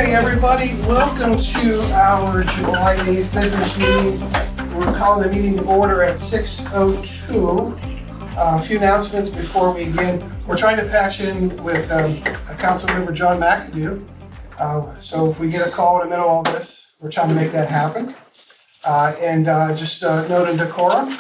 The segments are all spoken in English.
Hey everybody, welcome to our July 8th business meeting. We're calling the meeting to order at 6:02. A few announcements before we begin. We're trying to patch in with Councilmember John McAdoo. So if we get a call in the middle of all this, we're trying to make that happen. Just note in decorum.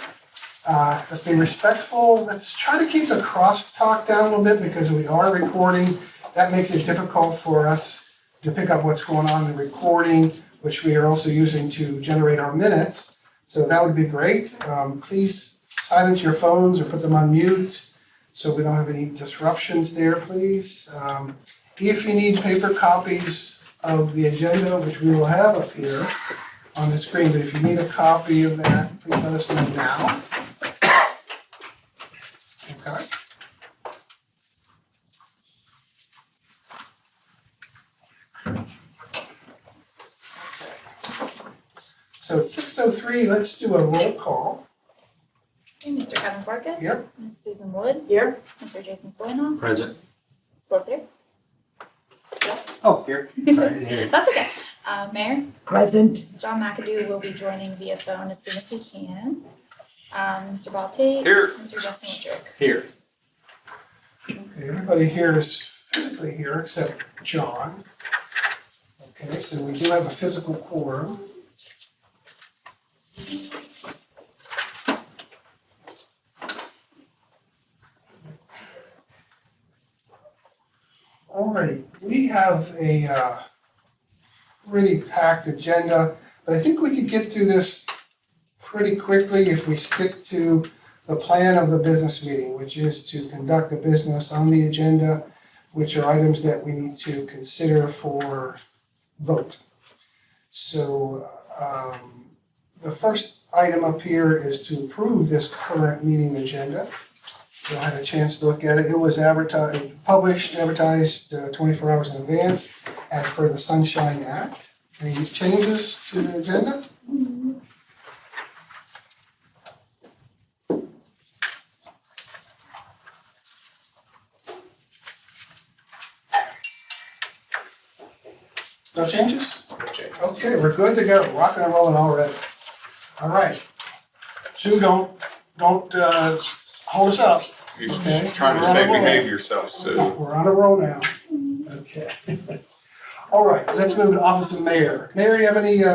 Let's be respectful. Let's try to keep the crosstalk down a little bit because we are recording. That makes it difficult for us to pick up what's going on in the recording, which we are also using to generate our minutes. So that would be great. Please silence your phones or put them on mute so we don't have any disruptions there, please. If you need paper copies of the agenda, which we will have up here on the screen, but if you need a copy of that, please let us know now. Okay. So it's 6:03, let's do a roll call. Okay, Mr. Kevin Farkas. Yep. Ms. Susan Wood. Here. Mr. Jason Stoyanov. Present. Solicitor. Oh, here. Sorry, here. That's okay. Mayor. Present. John McAdoo will be joining via phone as soon as he can. Mr. Baltate. Here. Mr. Justin Witrick. Here. Okay, everybody here is physically here except John. Okay, so we do have a physical quorum. Alrighty, we have a really packed agenda, but I think we could get through this pretty quickly if we stick to the plan of the business meeting, which is to conduct the business on the agenda, which are items that we need to consider for vote. So the first item up here is to approve this current meeting agenda. You'll have a chance to look at it. It was published, advertised 24 hours in advance as per the Sunshine Act. Any changes to the agenda? No changes? Okay, we're good to go. Rocking and rolling already. All right. Sue, don't hold us up. You're Okay. just trying to We're on a say roll. behave yourself, so. We're on a roll now. Okay. All right, let's move to Office of Mayor. Mayor, you have any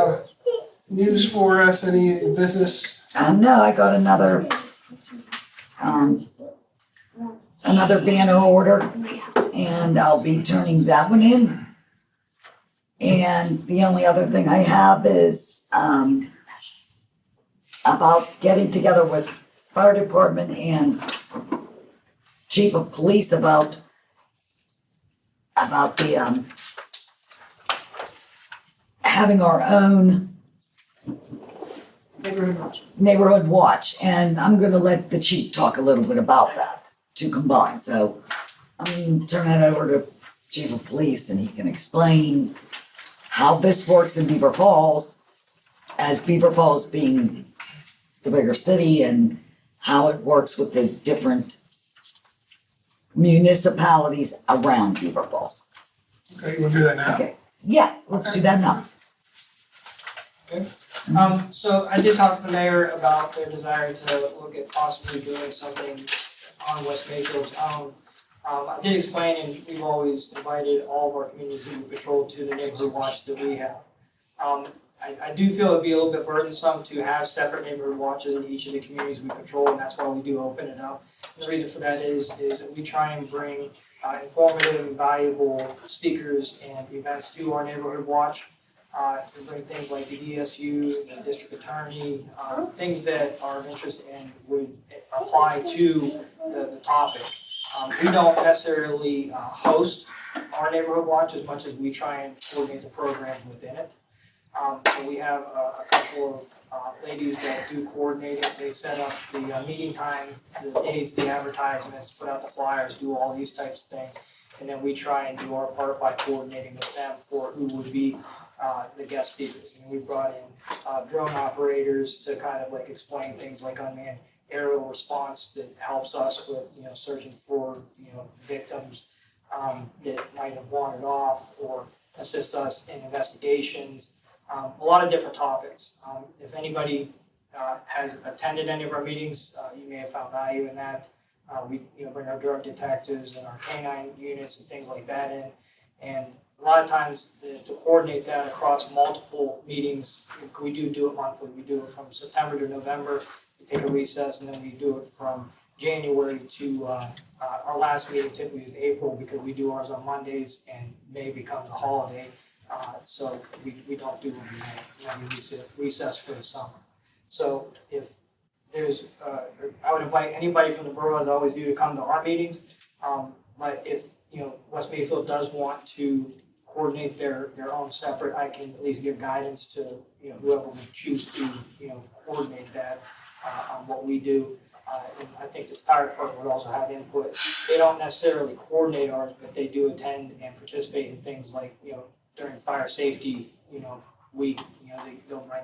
news for us? Any business? No, I got another banner order, and I'll be turning that one in. And the only other thing I have is about getting together with fire department and chief of police about the having our own neighborhood watch, and I'm gonna let the chief talk a little bit about that to combine. So I'm gonna turn that over to chief of police, and he can explain how this works in Beaver Falls, as Beaver Falls being the bigger city, and how it works with the different municipalities around Beaver Falls. Okay, we'll do that now. Okay, yeah, let's do that now. Okay. So I did talk to the mayor about their desire to look at possibly doing something on West Mayfield's own. I did explain, and we've always invited all of our communities who patrol to the neighborhood watch that we have. I do feel it'd be a little bit burdensome to have separate neighborhood watches in each of the communities we patrol, and that's why we do open it up. And the reason for that is that we try and bring informative and valuable speakers and events to our neighborhood watch. We bring things like the ESU, the district attorney, things that are of interest and would apply to the topic. We don't necessarily host our neighborhood watch as much as we try and coordinate the program within it. So we have a couple of ladies that do coordinate it. They set up the meeting time, the dates, the advertisements, put out the flyers, do all these types of things. And then we try and do our part by coordinating with them for who would be the guest speakers. And we brought in drone operators to kind of like explain things like unmanned aerial response that helps us with, searching for, victims that might have wandered off, or assist us in investigations, a lot of different topics. If anybody has attended any of our meetings, you may have found value in that. We bring our drug detectives and our canine units and things like that in. And a lot of times to coordinate that across multiple meetings, we do it monthly. We do it from September to November. We take a recess, and then we do it from January to our last meeting typically is April, because we do ours on Mondays and May becomes a holiday. So we don't do it in May, when we recess for the summer. So if there's, I would invite anybody from the borough, as I always do, to come to our meetings. But if, West Mayfield does want to coordinate their own separate, I can at least give guidance to, whoever would choose to, coordinate that on what we do. And I think the fire department would also have input. They don't necessarily coordinate ours, but they do attend and participate in things like, during fire safety, week, they'll bring,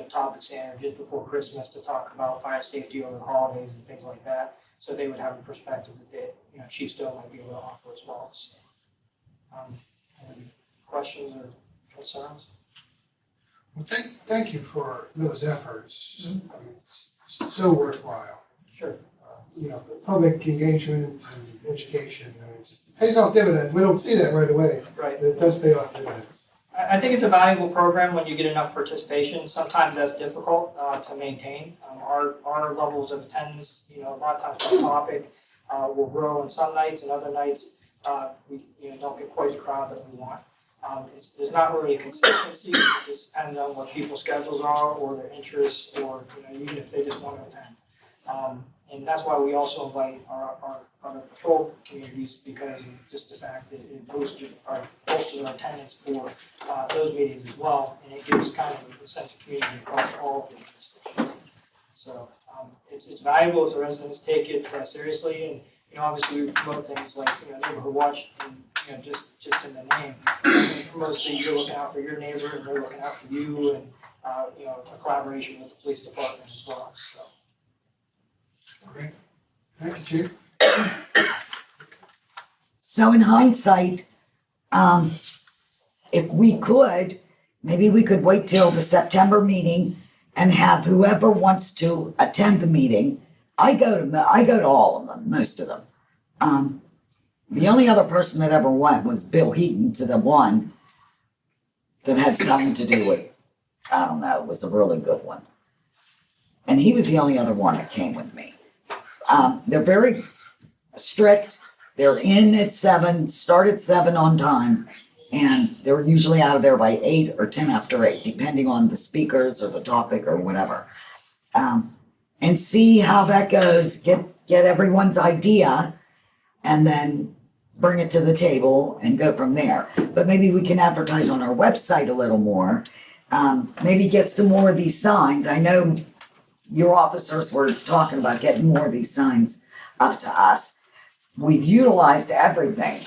topics in just before Christmas to talk about fire safety over the holidays and things like that. So they would have a perspective that they, Chief Stowe might be able to offer as well. So, any questions or concerns? Well, thank you for those efforts. I mean, it's so worthwhile. Sure. Public engagement and education, I mean, it pays off dividends. We don't see that right away, Right. but it does pay off dividends. I think it's a valuable program when you get enough participation. Sometimes that's difficult to maintain. Our levels of attendance, a lot of times by topic, will grow on some nights, and other nights we don't get quite the crowd that we want. There's not really a consistency. It just depends on what people's schedules are, or their interests, or even if they just want to attend. And that's why we also invite our other patrol communities, because of just the fact that it bolsters our attendance for those meetings as well, and it gives kind of a sense of community across all of the jurisdictions. So it's valuable if the residents take it seriously, and obviously we promote things like neighborhood watch, and just in the name, mostly you're looking out for your neighbor, and they're looking out for you, and a collaboration with the police department as well. So. Great. Thank you, Chief. So in hindsight, if we could, maybe we could wait till the September meeting and have whoever wants to attend the meeting. I go to all of them, most of them. The only other person that ever went was Bill Heaton, to the one that had something to do with, I don't know, it was a really good one. And he was the only other one that came with me. They're very strict. They're in at 7, start at 7 on time, and they're usually out of there by 8 or 10 after 8, depending on the speakers or the topic or whatever. And see how that goes, get everyone's idea, and then bring it to the table and go from there. But maybe we can advertise on our website a little more. Maybe get some more of these signs. I know your officers were talking about getting more of these signs up to us. We've utilized everything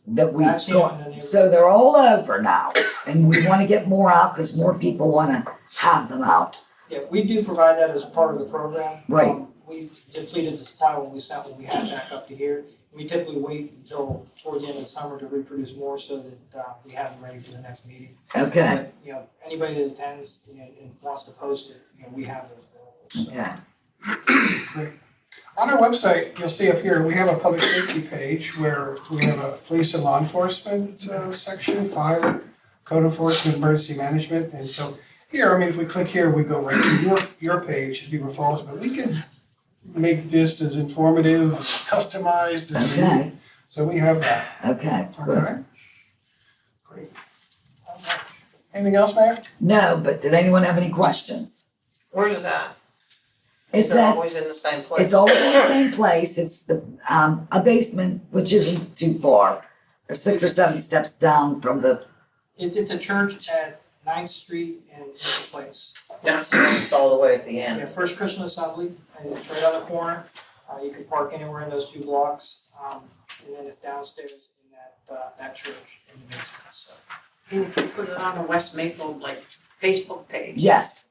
that we've got, so they're all over now. And we want to get more out because more people want to have them out. Yeah, we do provide that as part of the program. Right. We depleted the supply when we had back up to here. We typically wait until towards the end of the summer to reproduce more, so that we have them ready for the next meeting. Okay. But, anybody that attends and wants to post it, we have those available. So. Okay. Great. On our website, you'll see up here, we have a public safety page where we have a police and law enforcement section, fire, code enforcement, emergency management. And so here, if we click here, we go right to your page, if you were following, but we can make this as informative, customized as we Okay. need. So we have that. Okay. Good. Okay. Great. Anything else, Mayor? No, but did anyone have any questions? Where's it at? It's They're at, always in the same place. it's always in the same place. It's the, a basement, which isn't too far. There's 6 or 7 steps down from the, It's a church at 9th Street and Maple Place. It's all the way at the Yeah, end. First Christian Assembly, and it's right on the corner. You can park anywhere in those 2 blocks, and then it's downstairs in that church in the basement. So, And if you put it on the West Mayfield, Facebook page. yes.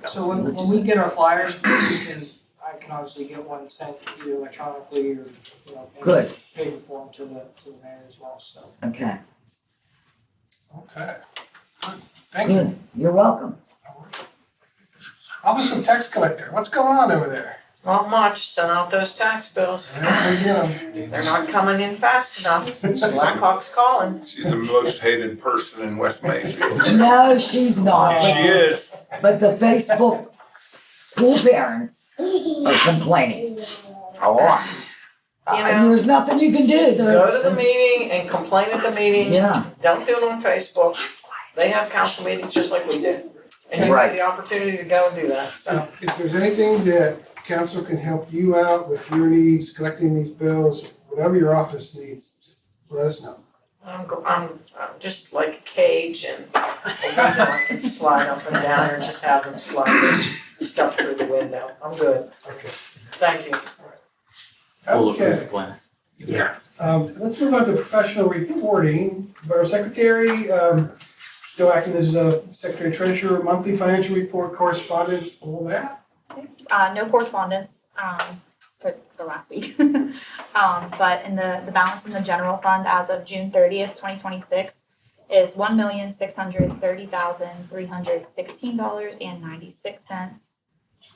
so when we get our flyers, I can obviously get one sent either electronically or in Good. paper form to the mayor as well. So. Okay. Okay. Good. Thank you. Good, you're welcome. Office of Tax Collector, what's going on over there? Not much, send out those tax bills. Yes, we get 'em. They're not coming in fast enough. Blackhawk's calling. She's the most hated person in West Mayfield. No, she's not. She is. But the Facebook school parents are complaining a lot. You And know, there's nothing you can do. go to the meeting and complain at the meeting. Yeah, Don't do it on Facebook. They have council meetings just like we do. And you have the opportunity to go and do that, so. If there's anything that council can help you out with your needs, collecting these bills, whatever your office needs, let us know. I'm just like a cage and I can slide up and down or just have them slide stuff through the window. I'm good. Okay. Thank you. Okay. Yeah. Let's move on to professional reporting. Borough Secretary, still acting as Secretary Treasurer, monthly financial report, correspondence, all that. No correspondence, for the last week. But in the balance in the general fund as of June 30th, 2026 is $1,630,316.96.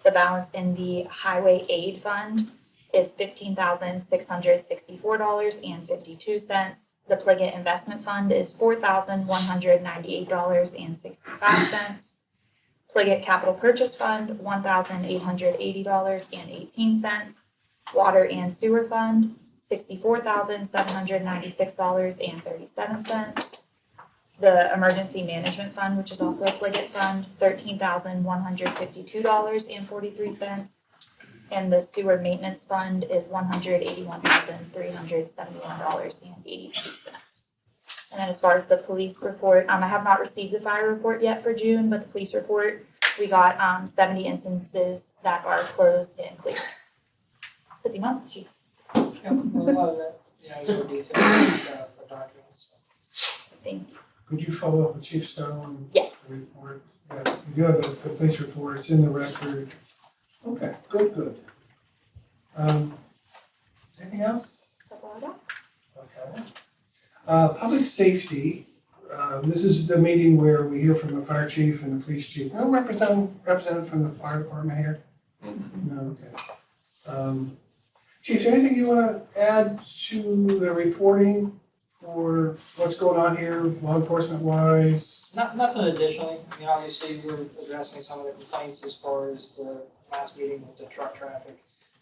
The balance in the highway aid fund is $15,664.52. The Pliget investment fund is $4,198.65. Pliget Capital Purchase Fund, $1,880.18. Water and Sewer Fund, $64,796.37. The Emergency Management Fund, which is also a Pliget fund, $13,152.43. And the Sewer Maintenance Fund is $181,371.82. And then as far as the police report, I have not received the fire report yet for June, but the police report, we got 70 instances that are closed and clear. Busy month, chief. Yeah, a lot of that, is more detailed, for documents. Thank you. Could you follow up with Chief Stone? Yeah. The report, yeah, you do have the police report, it's in the record. Okay, good. Anything else? That's all I got. Okay. Public safety, this is the meeting where we hear from the fire chief and the police chief. No representative from the fire department here? No, okay. Chief, is there anything you want to add to the reporting for what's going on here, law enforcement wise? Nothing additionally, obviously, we're addressing some of the complaints as far as the last meeting with the truck traffic.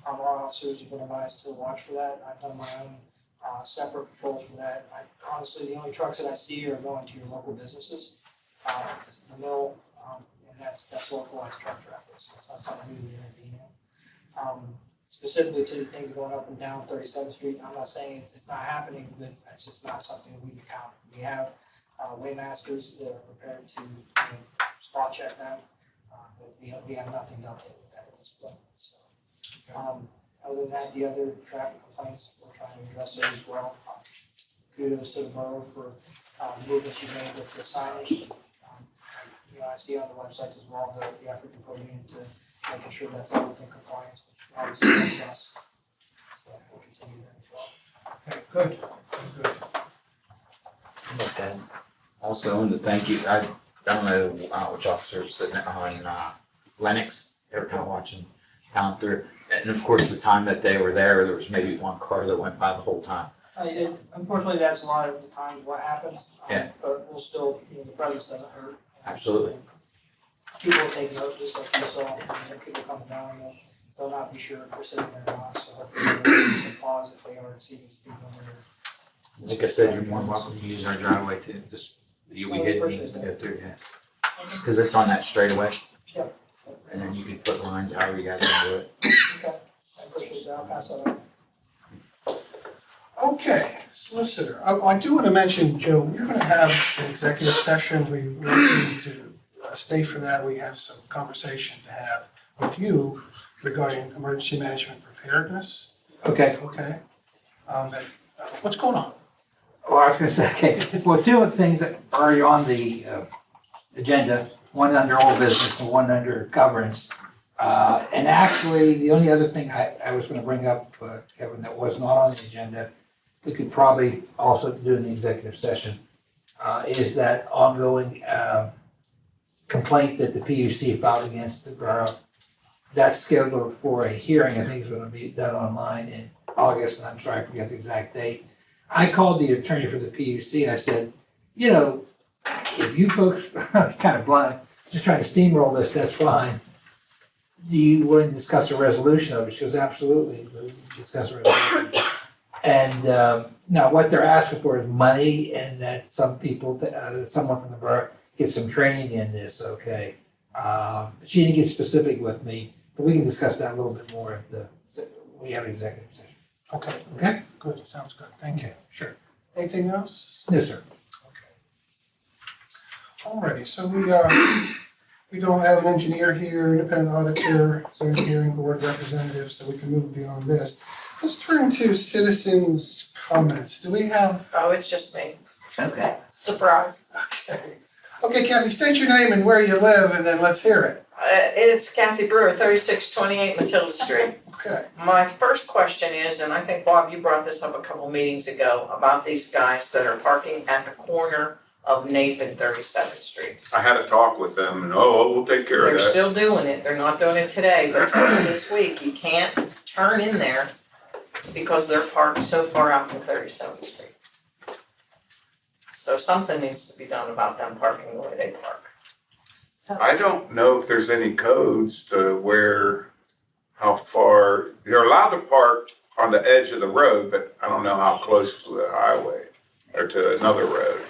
Our officers have been advised to watch for that. I've done my own separate patrols for that. Honestly, the only trucks that I see are going to your local businesses, the mill, and that's localized truck traffic, so it's not something new to be in. Specifically to the things going up and down 37th Street, I'm not saying it's not happening, but it's just not something we encounter. We have waymasters that are prepared to spot check them, but we have nothing to update with that at this point. So, other than that, the other traffic complaints, we're trying to address those as well. Kudos to the borough for movements you made with the signage. I see on the websites as well the effort you put into making sure that's all within compliance, which obviously helps us. So we'll continue that as well. Okay, good. Okay. Also, and to thank you, I don't know which officers sitting on Lennox, they were kind of watching down through. And of course, the time that they were there was maybe one car that went by the whole time. Unfortunately, that's a lot of the times what happens. Yeah. But we'll still, the presence doesn't hurt. Absolutely. People will take note, just like you saw, people coming down, they'll not be sure if we're sitting there or not, so hopefully they'll pause if they are exceeding speed limit. Like I said, you're more than welcome to use our driveway too. Just, we did go through, yeah. Because it's on that straightaway. Yep. And then you could put lines however you guys want to do it. Okay, I appreciate that, I'll pass that on. Okay, solicitor, I do want to mention, Joe, we're going to have an executive session. We need to stay for that. We have some conversation to have with you regarding emergency management preparedness. Okay. Okay. What's going on? Well, I was gonna say, okay, well, two of the things that are on the agenda, one under old business and one under governance. And actually, the only other thing I was gonna bring up, Kevin, that was not on the agenda, we could probably also do in the executive session. is that ongoing complaint that the PUC filed against the borough. That's scheduled for a hearing, I think is gonna be done online in August, and I'm sorry, I forget the exact date. I called the attorney for the PUC, and I said, you know, if you folks, kind of blunt, just trying to steamroll this, that's fine. Do you want to discuss a resolution of it? She goes, absolutely, we'll discuss a resolution. And now what they're asking for is money, and that some people, someone from the borough gets some training in this, okay? She didn't get specific with me, but we can discuss that a little bit more at we have an executive session. Okay, Okay? good, sounds good, thank you. Sure. Anything else? Yes, sir. Alrighty, so we don't have an engineer here, independent auditor, zoning hearing board representative, so we can move beyond this. Let's turn to citizens' comments. Do we have? Oh, it's just me. Okay. Surprise. Okay, Kathy, state your name and where you live, and then let's hear it. It's Kathy Brewer, 3628 Matilda Street. Okay. My first question is, and I think Bob, you brought this up a couple meetings ago, about these guys that are parking at the corner of Nape and 37th Street. I had a talk with them and, oh, we'll take care of They're that. still doing it, they're not doing it today, but twice this week, you can't turn in there because they're parked so far out from 37th Street. So something needs to be done about them parking the way they park. I don't know if there's any codes to how far, they're allowed to park on the edge of the road, but I don't know how close to the highway or to another road.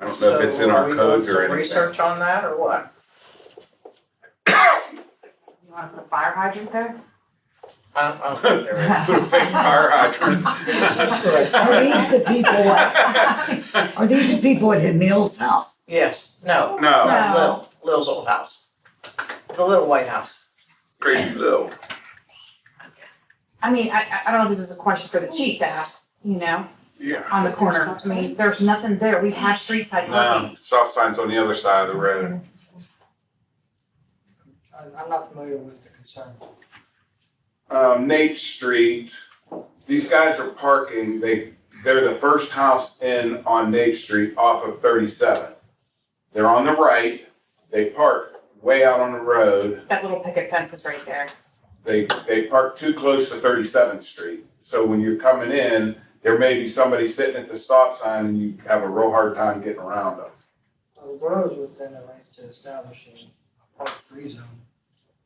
I don't know if it's in our codes or So are we doing some anything. research on that or what? You wanna put a fire hydrant there? I don't think there is. Put a fake fire hydrant. Are these the people at Emil's house? Yes, no, No, No. Lil's old house. The little white house. Crazy Lil. I mean, I don't know if this is a question for the chief to ask, you know, Yeah. on the corner. I mean, there's nothing there. We have street side No, parking. stop sign's on the other side of the road. I'm not familiar with the concern. Nate Street, these guys are parking, they're the first house in on Nate Street off of 37th. They're on the right, they park way out on the road, That little picket fence is right there. they park too close to 37th Street. So when you're coming in, there may be somebody sitting at the stop sign and you have a real hard time getting around them. The boroughs within the rights to establish a park-free zone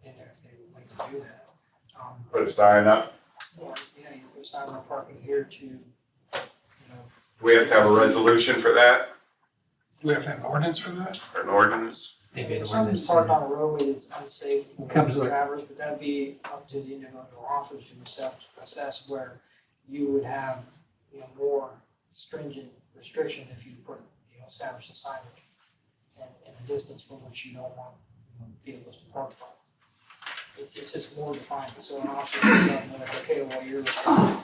in there, if they would like to do that. Put a sign up, Or, yeah, you put sign on parking here to, you know, we have to have a resolution for that, Do we have to have an ordinance for that? or an ordinance. Maybe if it's someone's parked on a roadway that's unsafe for Comes with- drivers, but that'd be up to the individual officer to assess where you would have, you know, more stringent restriction if you put, you know, establish a signage and a distance from which you don't want, you know, vehicles to park from. It's just more defined, so an officer can know, like, okay, well, you're this line,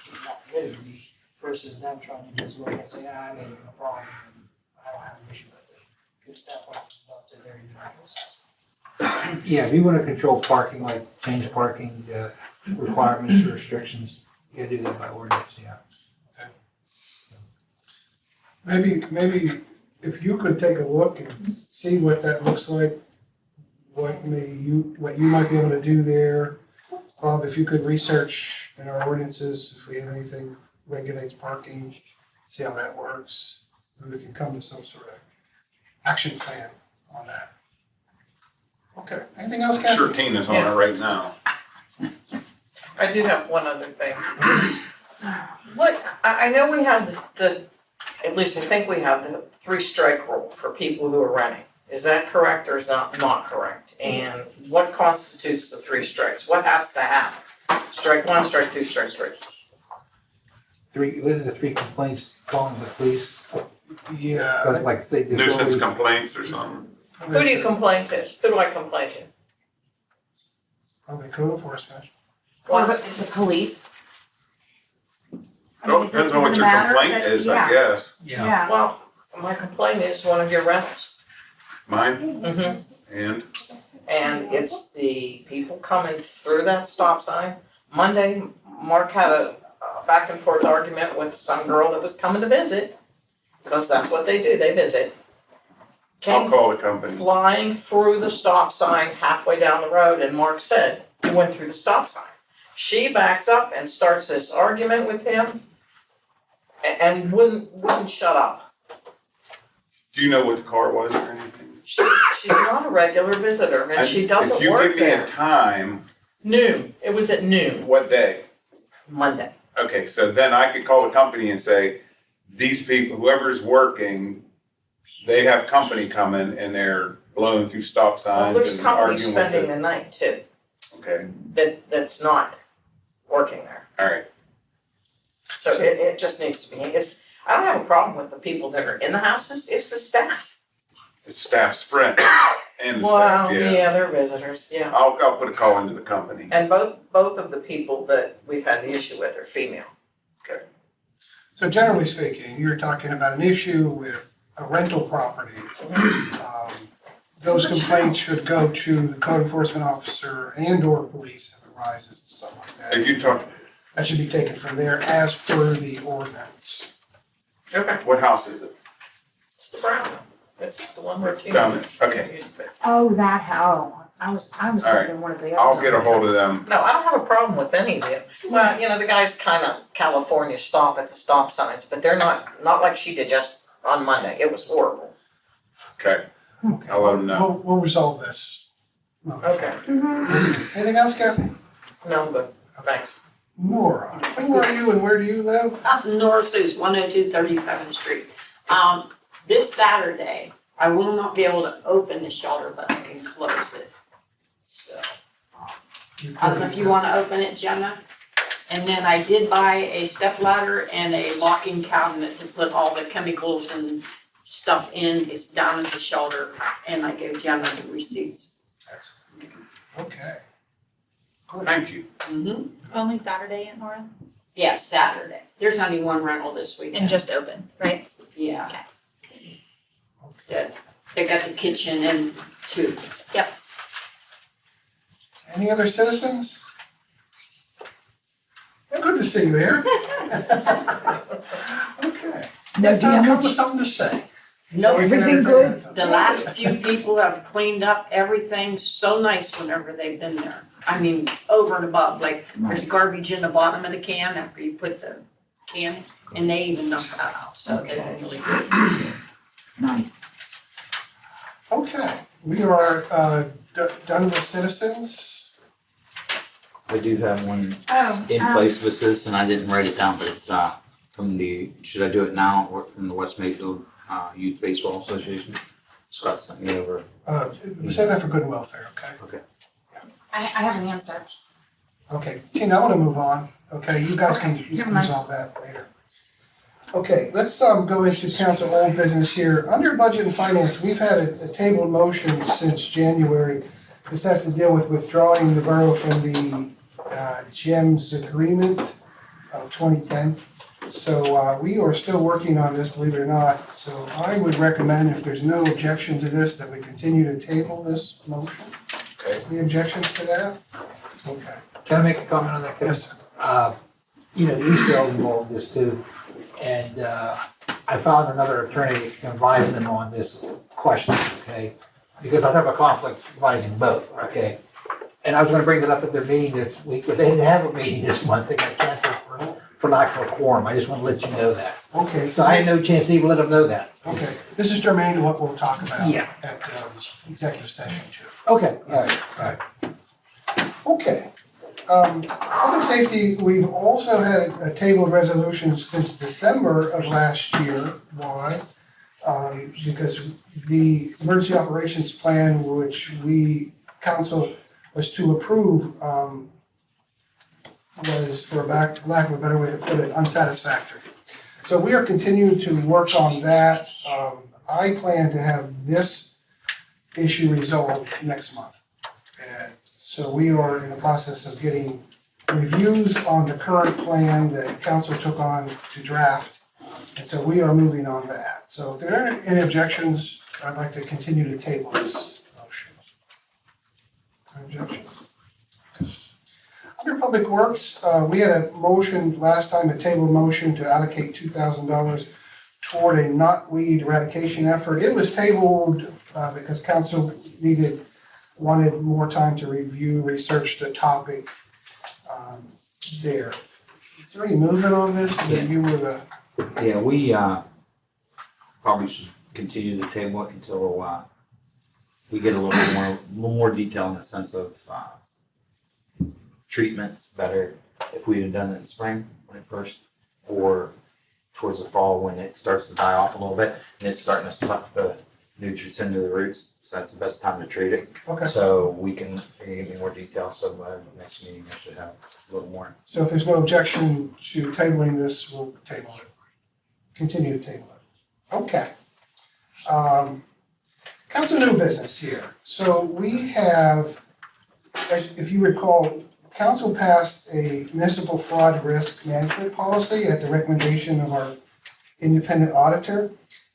keep not permitted to be, versus them trying to just look and say, I made no problem, and I don't have an issue with it. Because that point is up to their individual assessment. Yeah, if you want to control parking, like change parking requirements or restrictions, you gotta do that by ordinance, yeah. Maybe if you could take a look and see what that looks like, what you might be able to do there. Bob, if you could research in our ordinances, if we have anything regulates parking, see how that works, and we can come to some sort of action plan on that. Okay, anything else, I'm Kathy? sure Tina's on it right now. I do have one other thing. What, I know we have at least I think we have the 3-strike rule for people who are renting. Is that correct or is that not correct? And what constitutes the 3 strikes? What has to happen? Strike 1, strike 2, strike 3. What are the 3 complaints calling the police? Yeah. Like say Nuisance complaints or something. Who do you complain to? Who do I complain to? Probably code enforcement. Or the police. I mean, Well, is it- depends on what does it your matter complaint that- is, I yeah, guess. Yeah. Well, my complaint is one of your rentals. Mine, Mm-hmm. and And it's the people coming through that stop sign. Monday, Mark had a back and forth argument with some girl that was coming to visit. because that's what they do, they visit. I'll Came call the company. flying through the stop sign halfway down the road, and Mark said he went through the stop sign. She backs up and starts this argument with him and wouldn't shut up. Do you know what the car was or anything? She's not a regular visitor, and she doesn't work If you give me a there. time, Noon, it was at noon, what day? Monday. Okay, so then I could call the company and say, these people, whoever's working, they have company coming and they're blowing through stop Well, signs there's and company arguing spending with the it. night too, Okay, that's not working there. all right. So it just needs to be, I don't have a problem with the people that are in the houses, it's the staff. It's staff sprint and the Well, staff, yeah. yeah, they're visitors, yeah. I'll put a call into the company. And both of the people that we've had the issue with are female. So generally speaking, you're talking about an issue with a rental property. Those complaints should go to the code enforcement officer and or police if it rises to something like If that. you talk, That should be taken from there as per the ordinance. Okay. what house is it? It's the brown one, it's the one where Tina. Down there, okay. Oh, that how, I was All right. thinking one of the others. I'll get a hold of them. No, I don't have a problem with any of it. Well, you know, the guys kind of California stop at the stop signs, but they're not like she did just on Monday. It was horrible. Okay, Okay, I'll let them know. We'll resolve this. Okay. Anything else, Kathy? No, I'm good. Thanks. Nora, who are you and where do you live? North Sue's 102 37th Street. This Saturday, I will not be able to open the shelter, but I can close it. So, I don't know if you want to open it, Jenna. And then I did buy a step ladder and a locking cabinet to put all the chemicals and stuff in. It's down at the shelter, and I gave Jenna the receipts. Okay. Thank you. Mm-hmm. Only Saturday, Aunt Nora? Yeah, Saturday. There's only one rental this weekend. And just open, right? Yeah. Okay. They got the kitchen and two. Any other citizens? Good to see you here. Okay. No Next time, come with damage? something to say. No, So we can everything entertain good? something. The last few people have cleaned up everything so nice whenever they've been there. I mean, over and above, like there's garbage in the bottom of the can after you put the can, and they even knocked that out, so they're really good. Nice. Okay, we are done with citizens. I do have one Oh, in place of a citizen, I didn't write it down, but it's, from the, should I do it now, or from the West Mayfield, Youth Baseball Association? Scott sent me over. Save that for good and welfare, okay? I have an answer. Okay, Tina, I want to move on. Okay, you guys can Never mind. resolve that later. Okay, let's go into council old business here. Under budget and finance, we've had a tabled motion since January. This has to deal with withdrawing the borough from the GEMS agreement of 2010. So we are still working on this, believe it or not. So I would recommend, if there's no objection to this, that we continue to table this motion. Okay. Any objections to that? Okay. Can I make a comment on that? Yes, sir. Eastville involved this too. And I found another attorney that can advise them on this question, okay? Because I have a conflict advising both, okay? And I was gonna bring that up at their meeting this week, but they didn't have a meeting this month. They got canceled for lack of a quorum. I just wanna let you know that. Okay. So I had no chance to even let them know that. Okay, this is germane to what we'll talk about Yeah. at executive session too. Okay, all right. Okay. Public safety, we've also had a tabled resolution since December of last year. Why? Because the emergency operations plan, which we, council was to approve, was, for lack of a better way to put it, unsatisfactory. So we are continuing to work on that. I plan to have this issue resolved next month. And so we are in the process of getting reviews on the current plan that council took on to draft. And so we are moving on that. So if there aren't any objections, I'd like to continue to table this motion. Objections? Under Public Works, we had a motion last time, a table motion to allocate $2,000 toward a knotweed eradication effort. It was tabled because council wanted more time to review, research the topic there. Is there any movement on this? You were the, Yeah, we, probably should continue to table it until, we get a little more detail in the sense of, treatments better if we had done it in spring when it first, or towards the fall when it starts to die off a little bit and it's starting to suck the nutrients into the roots. So that's the best time to treat it. okay. So we can give me more detail. So next meeting I should have a little more. So if there's no objection to tabling this, we'll table it. Continue to table it. Okay. Council new business here. So we have, if you recall, council passed a municipal fraud risk management policy at the recommendation of our independent auditor.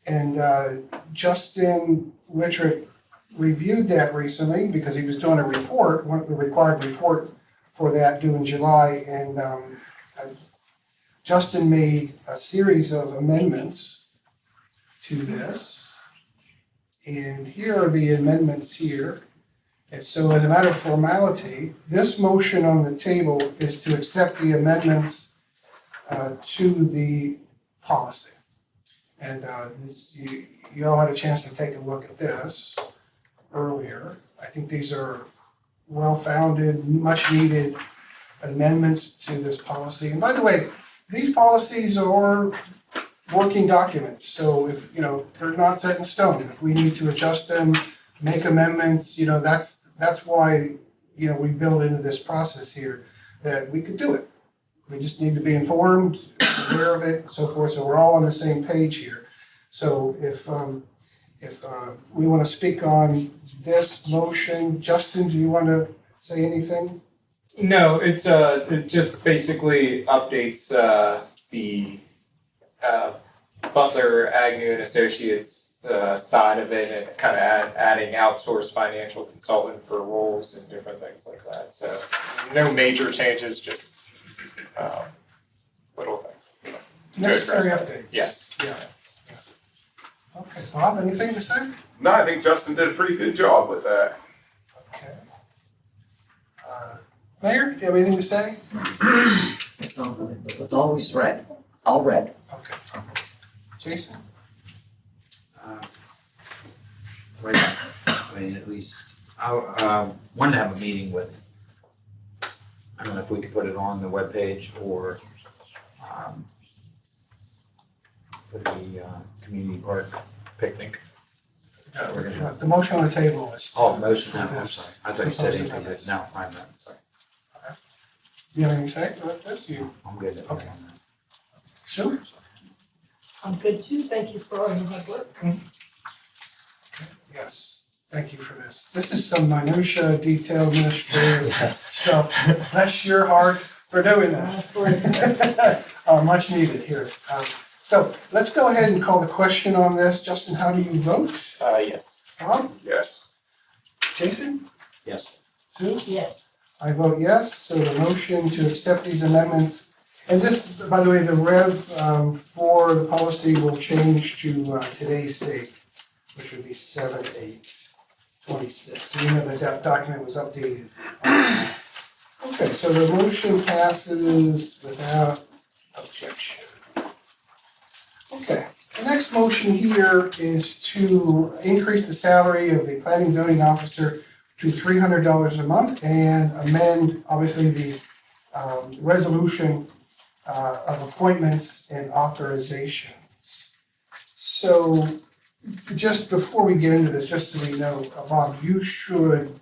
And Justin Wittrick reviewed that recently because he was doing a report, the required report for that due in July. And Justin made a series of amendments to this. And here are the amendments here. And so as a matter of formality, this motion on the table is to accept the amendments to the policy. And you all had a chance to take a look at this earlier. I think these are well-founded, much-needed amendments to this policy. And by the way, these policies are working documents. So if, they're not set in stone. If we need to adjust them, make amendments, that's why, we build into this process here that we could do it. We just need to be informed, aware of it, and so forth, so we're all on the same page here. So if we want to speak on this motion, Justin, do you want to say anything? No, it just basically updates the Butler Agnew and Associates side of it and kind of adding outsourced financial consultant for roles and different things like that. So no major changes, just little things. Necessary updates? Yes. Yeah. Okay, Bob, anything to say? No, I think Justin did a pretty good job with that. Okay. Mayor, do you have anything to say? It was always read, all read. Okay. Jason? Right, I mean, at least, I wanted to have a meeting with, I don't know if we could put it on the webpage or, for the, community park picnic. The motion on the table is. Oh, motion, no, I'm Yes. sorry, I thought you said Proposed anything, amendments. no, I'm not, sorry, Do you have anything to say about this? I'm good. Okay. Sue? I'm good too, thank you for all your hard work. Yes, thank you for this. This is some minutia, detailed administrative Yes. stuff. Bless your heart for doing this. Much needed here. So let's go ahead and call the question on this. Justin, how do you vote? Yes. Bob? Yes. Jason? Yes. Sue? Yes. I vote yes, so the motion to accept these amendments, and this, by the way, the rev for the policy will change to today's date, which would be 7/8/26. So you know that document was updated. Okay, so the motion passes without objection. Okay, the next motion here is to increase the salary of the planning zoning officer to $300 a month and amend, obviously, the resolution of appointments and authorizations. So just before we get into this, just so we know, Bob, you should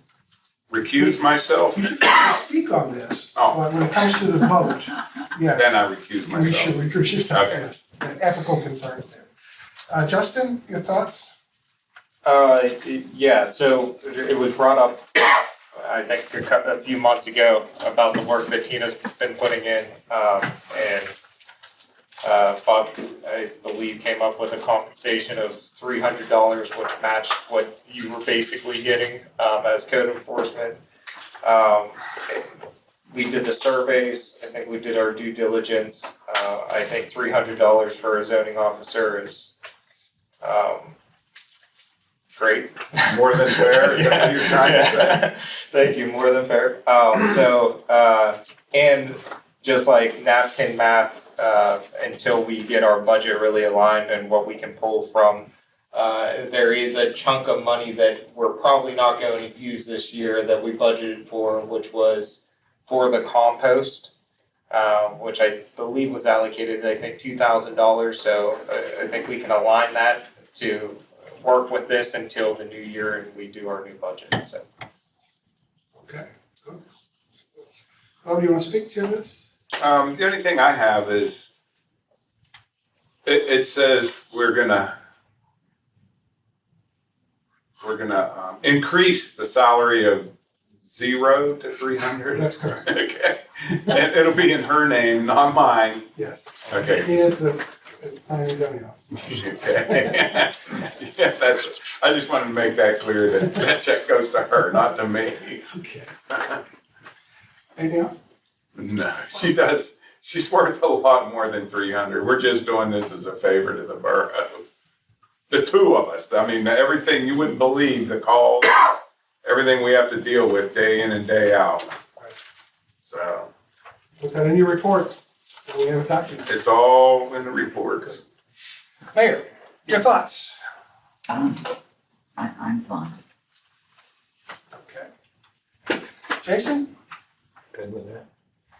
Recuse myself, speak on this. Oh. But when it comes to the vote, yes. then I recuse You should myself. recuse yourself, Okay. yes. The ethical concerns there. Justin, your thoughts? Yeah, so it was brought up, I think a few months ago about the work that Tina's been putting in. And Bob, I believe, came up with a compensation of $300, which matched what you were basically getting as code enforcement. we did the surveys, I think we did our due diligence. I think $300 for a zoning officer is, great. More than fair, is that what you're trying to say? Thank you, more than fair. And just like napkin math, until we get our budget really aligned and what we can pull from, there is a chunk of money that we're probably not going to use this year that we budgeted for, which was for the compost, which I believe was allocated, I think, $2,000. So I think we can align that to work with this until the new year and we do our new budget, so. Okay. Bob, you want to speak to this? The only thing I have is, it says we're gonna increase the salary of 0 to 300. That's correct. Okay, and it'll be in her name, not mine. Yes. Okay. He is the planning and zoning officer. Okay. Yeah, that's, I just wanted to make that clear that that check goes to her, not to me. Okay. Anything else? No, she does. She's worth a lot more than 300. We're just doing this as a favor to the borough. The two of us. I mean, everything you wouldn't believe, the calls, everything we have to deal with day in and day out. So Put that in your reports, so we have a document. it's all in the reports. Mayor, your thoughts? I'm fine. Okay. Jason, Good with that.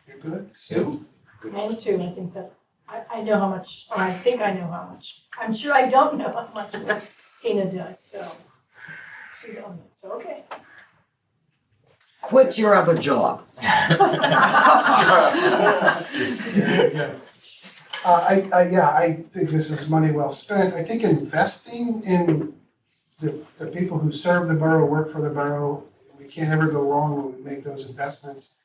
you're good? Sue? I am too, I think that, I know how much, or I think I know how much. I'm sure I don't know how much Tina does, so she's on it, so okay. Quit your other job. Yeah. I think this is money well spent. I think investing in the people who serve the borough, work for the borough, we can't ever go wrong when we make those investments.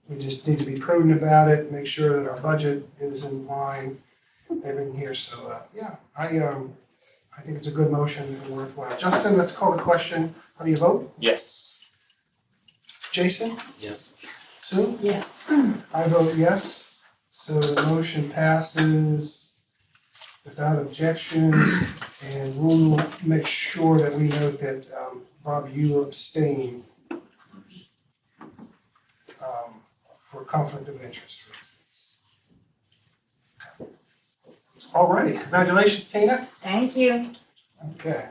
We just need to be prudent about it, make sure that our budget is in line, everything here. So, I think it's a good motion and worthwhile. Justin, let's call the question. How do you vote? Yes. Jason? Yes. Sue? Yes. I vote yes, so the motion passes without objection, and we'll make sure that we note that, Bob, you abstain for conflict of interest reasons. Alrighty, congratulations, Tina. Thank you. Okay.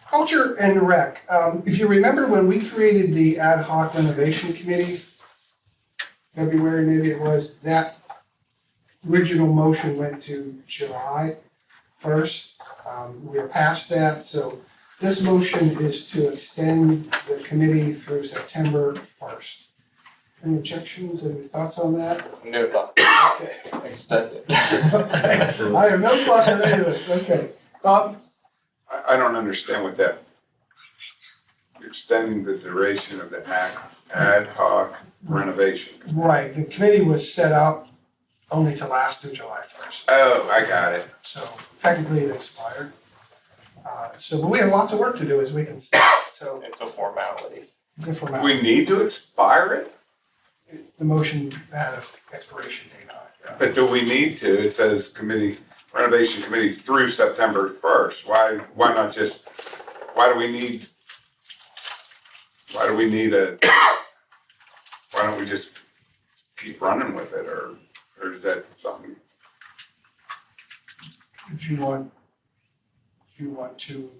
Culture and Rec. If you remember when we created the ad hoc renovation committee, February maybe it was, that original motion went to July 1st. We're past that, so this motion is to extend the committee through September 1st. Any objections, any thoughts on that? No thought. Okay. Extended. I have no thoughts on any of this, okay. Bob? I don't understand what that, extending the duration of the ad hoc renovation. Right, the committee was set up only to last through July 1st. Oh, I got it. So technically it expired. But we have lots of work to do as we can see, so It's a formality. it's a formality. We need to expire it? The motion had an expiration date on it. But do we need to? It says renovation committee through September 1st. Why not just, why do we need why don't we just keep running with it, or is that something? Do you want to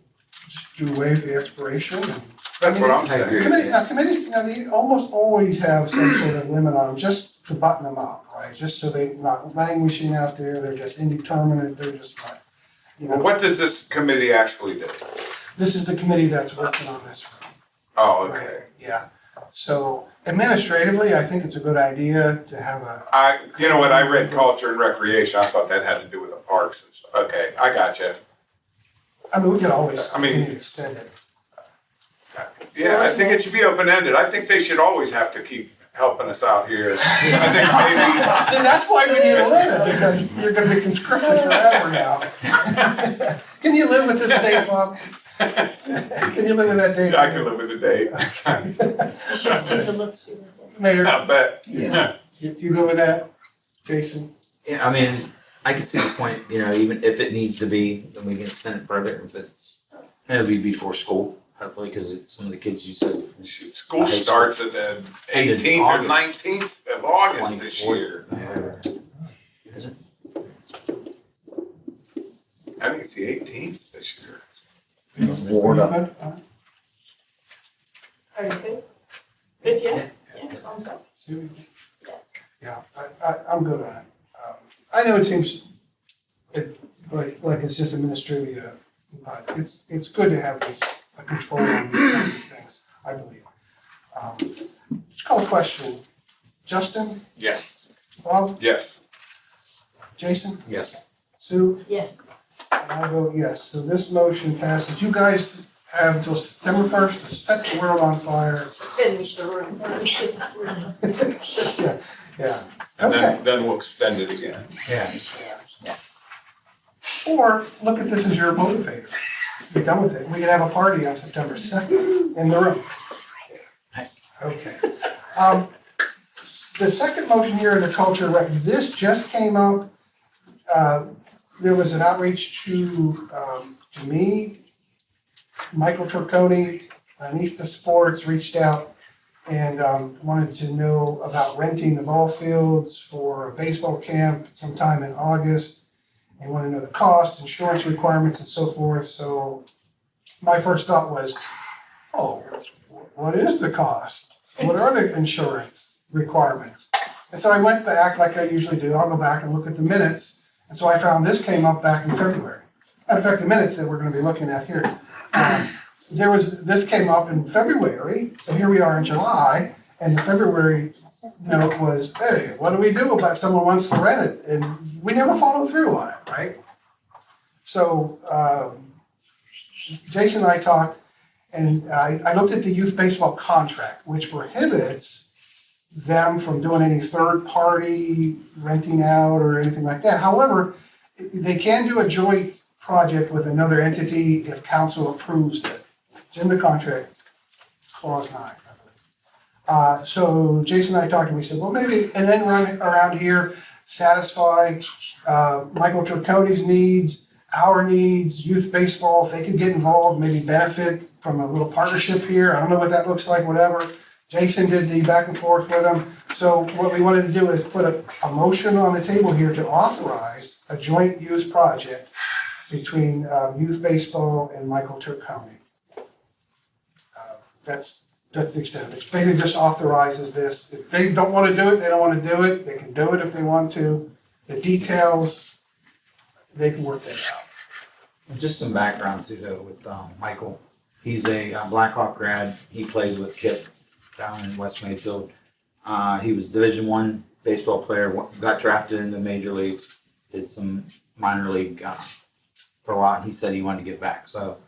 just do away with the expiration? That's what I'm saying. Committees, they almost always have some sort of limit on them, just to button them up, right? Just so they're not languishing out there, they're just indeterminate, they're just not, Well, what does this committee actually do? This is the committee that's working on this. Oh, okay. Yeah, so administratively, I think it's a good idea to have You know what, I read culture and recreation, I thought that had to do with the parks and stuff. Okay, I got you. we could always I mean- continue to extend it. Yeah, I think it should be open-ended. I think they should always have to keep helping us out here. I think maybe, See, that's why we need a limit, because you're gonna be conscripted forever now. Can you live with this date, Bob? Can you live with that date? I can live with the date. You should see the looks you were Mayor, I bet. Yeah. you go with that? Jason? Yeah, I mean, I can see the point, even if it needs to be, then we can extend it further if it'll be before school, hopefully, because it's some of the kids you said. School High school. starts at the 18th or August. 19th of August this 24th. year. Is it? I think it's the 18th this year. It's Florida. Are you good? Good, yeah? Yeah, thumbs up. Sue? Yes. Yeah, I'm good on it. I know it seems, like it's just administrative, but it's good to have this, a control on these kinds of things, I believe. Just call a question. Justin, Yes. Bob, Yes. Jason, Yes. Sue, Yes. and I vote yes. So this motion passes. You guys have until September 1st to set the world on fire. Finish the room. Finish the room. Yeah, yeah. And Okay. then we'll extend it again. Yeah. Or look at this as your motivator. Be done with it. We can have a party on September 2nd in the room. Okay. The second motion here in the culture rec, this just came up. There was an outreach to me. Michael Turconi, Anista Sports reached out and wanted to know about renting the ball fields for a baseball camp sometime in August. They want to know the cost, insurance requirements and so forth. So my first thought was, oh, what is the cost? What are the insurance requirements? And so I went back like I usually do. I'll go back and look at the minutes. And so I found this came up back in February. In fact, the minutes that we're going to be looking at here. This came up in February, so here we are in July, and the February note was, hey, what do we do about someone wants to rent it? And we never followed through on it, right? So Jason and I talked, and I looked at the youth baseball contract, which prohibits them from doing any third-party renting out or anything like that. However, they can do a joint project with another entity if council approves it. It's in the contract, clause 9, I believe. So Jason and I talked, and we said, well, maybe, and then run around here, satisfy Michael Turconi's needs, our needs, youth baseball, if they could get involved, maybe benefit from a little partnership here. I don't know what that looks like, whatever. Jason did the back and forth with them. So what we wanted to do is put a motion on the table here to authorize a joint use project between youth baseball and Michael Turconi. That's the extent of it. It basically just authorizes this. If they don't want to do it, they don't want to do it. They can do it if they want to. The details, they can work that out. Just some background too, though, with Michael. He's a Blackhawk grad. He played with Kip down in West Mayfield. He was Division I baseball player, got drafted in the major league, did some minor league for a while. He said he wanted to get back. So,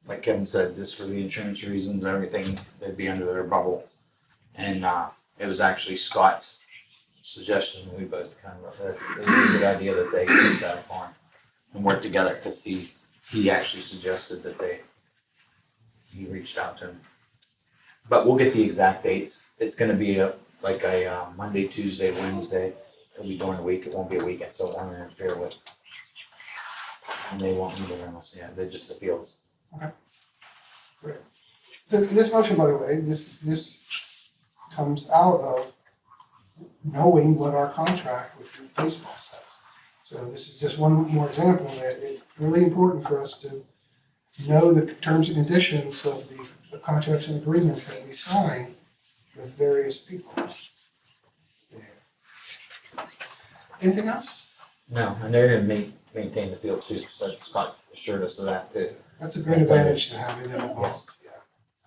like Kevin said, just for the insurance reasons, everything, they'd be under their bubble. And it was actually Scott's suggestion. We both kind of, it was a good idea that they put that upon and work together, because he actually suggested that he reached out to him. But we'll get the exact dates. It's gonna be a Monday, Tuesday, Wednesday. It'll be during the week. It won't be a weekend, so it won't interfere with. And they won't need to run us, yeah, they're just the fields. This motion, by the way, this comes out of knowing what our contract with youth baseball says. So this is just one more example that it's really important for us to know the terms and conditions of the contracts and agreements that we sign with various people. Anything else? No, and they're gonna maintain the field too, so Scott assured us of that too. That's a great advantage to having them involved. Yeah.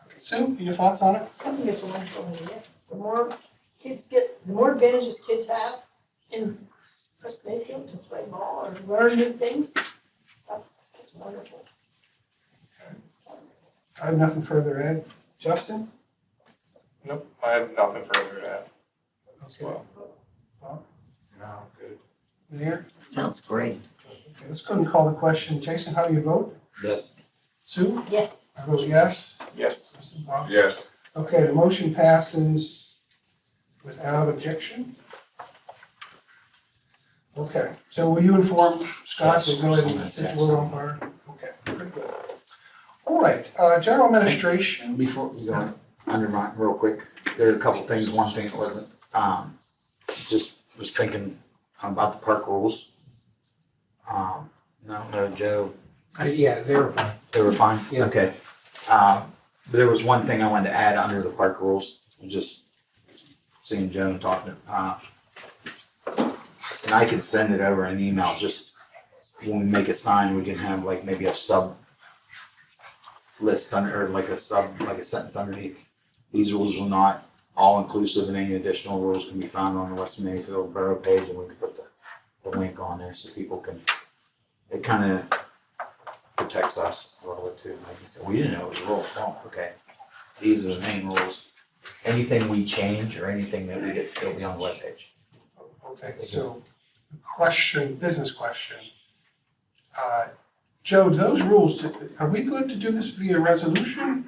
Okay, Sue, your thoughts on it? I think it's a wonderful idea. The more the more advantages kids have in West Mayfield to play ball or learn new things, that's wonderful. I have nothing further, Ed. Justin? Nope, I have nothing further to add as well. No, good. Mayor? Sounds great. Okay, let's go and call the question. Jason, how do you vote? Yes. Sue? Yes. I vote yes. Yes. Mrs. Bob? Yes. Okay, the motion passes without objection. Okay, so will you inform Scott to go ahead and set the world on fire? Okay, very good. All right, general administration. Before we go under mine real quick, there are a couple things. One thing that wasn't, just was thinking about the park rules. I don't know, Joe, Yeah, they were fine. they were fine? Yeah. Okay. But there was one thing I wanted to add under the park rules, just seeing Joe and talking, and I can send it over in an email, just when we make a sign, we can have like maybe a sub list under, or like a sentence underneath. These rules are not all inclusive, and any additional rules can be found on the West Mayfield Borough page, and we can put the link on there so people can, it kind of protects us a little bit too. Like you said, we didn't know it was rules. Oh, okay. These are the main rules. Anything we change or anything that we get, it'll be on the webpage. Okay, so question, business question. Joe, those rules, are we good to do this via resolution?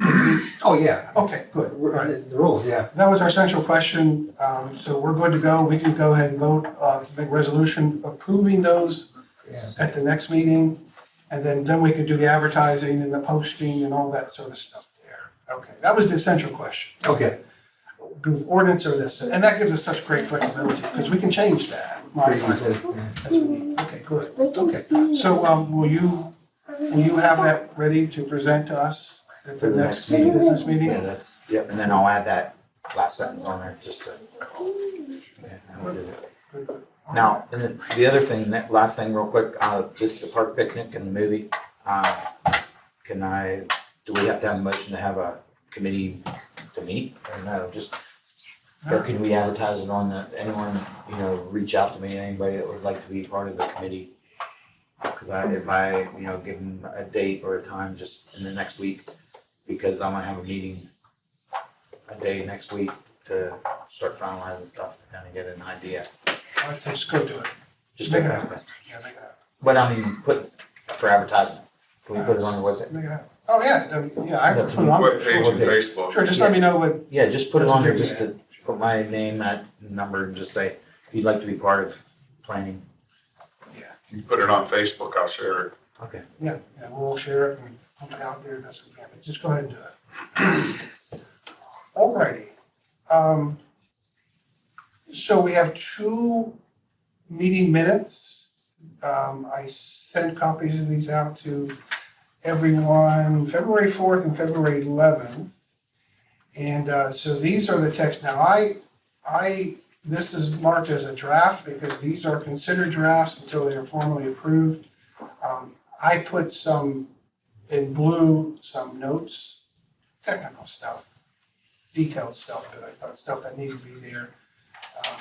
Oh, yeah. Okay, good. All right. The rules, yeah. That was our central question, so we're good to go. We can go ahead and vote, make a resolution approving those Yeah. at the next meeting. And then we could do the advertising and the posting and all that sort of stuff there. Okay, that was the essential question. Okay. Do ordinance or this, and that gives us such great flexibility, because we can change that, modify it as we need. Okay, good. Okay, so, will you have that ready to present to us at For the the next next meeting. business meeting? Yeah, that's, yep, and then I'll add that last sentence on there just to. Yeah, and we'll do it. Good, good. Now, and then the other thing, that last thing real quick, just the park picnic and the movie. Do we have to have a motion to have a committee to meet or no, just, or can we advertise it on anyone, reach out to me, anybody that would like to be part of the committee? Cause if I give them a date or a time just in the next week, because I'm gonna have a meeting a day next week to start finalizing stuff, to kind of get an idea. All right, so just go do it. Just Make make it it happen. Yeah, make it happen. But I mean, put for advertisement. Can we put it on the website? Make it happen. Oh, yeah, yeah, I can put it on. What page Sure, in Facebook? Sure, just let me know what, Yeah, just put it on there, That's a just good to put my name, that number, and just say, if you'd like to be part of planning. You put it on Facebook, I'll share it. Okay. yeah, we'll share it and put it out there, that's what we can, but just go ahead and do it. Alrighty. So we have 2 meeting minutes. I sent copies of these out to everyone, February 4th and February 11th. And so these are the text. Now, this is marked as a draft because these are considered drafts until they are formally approved. I put some, in blue, some notes, technical stuff, detailed stuff that I thought, stuff that needed to be there,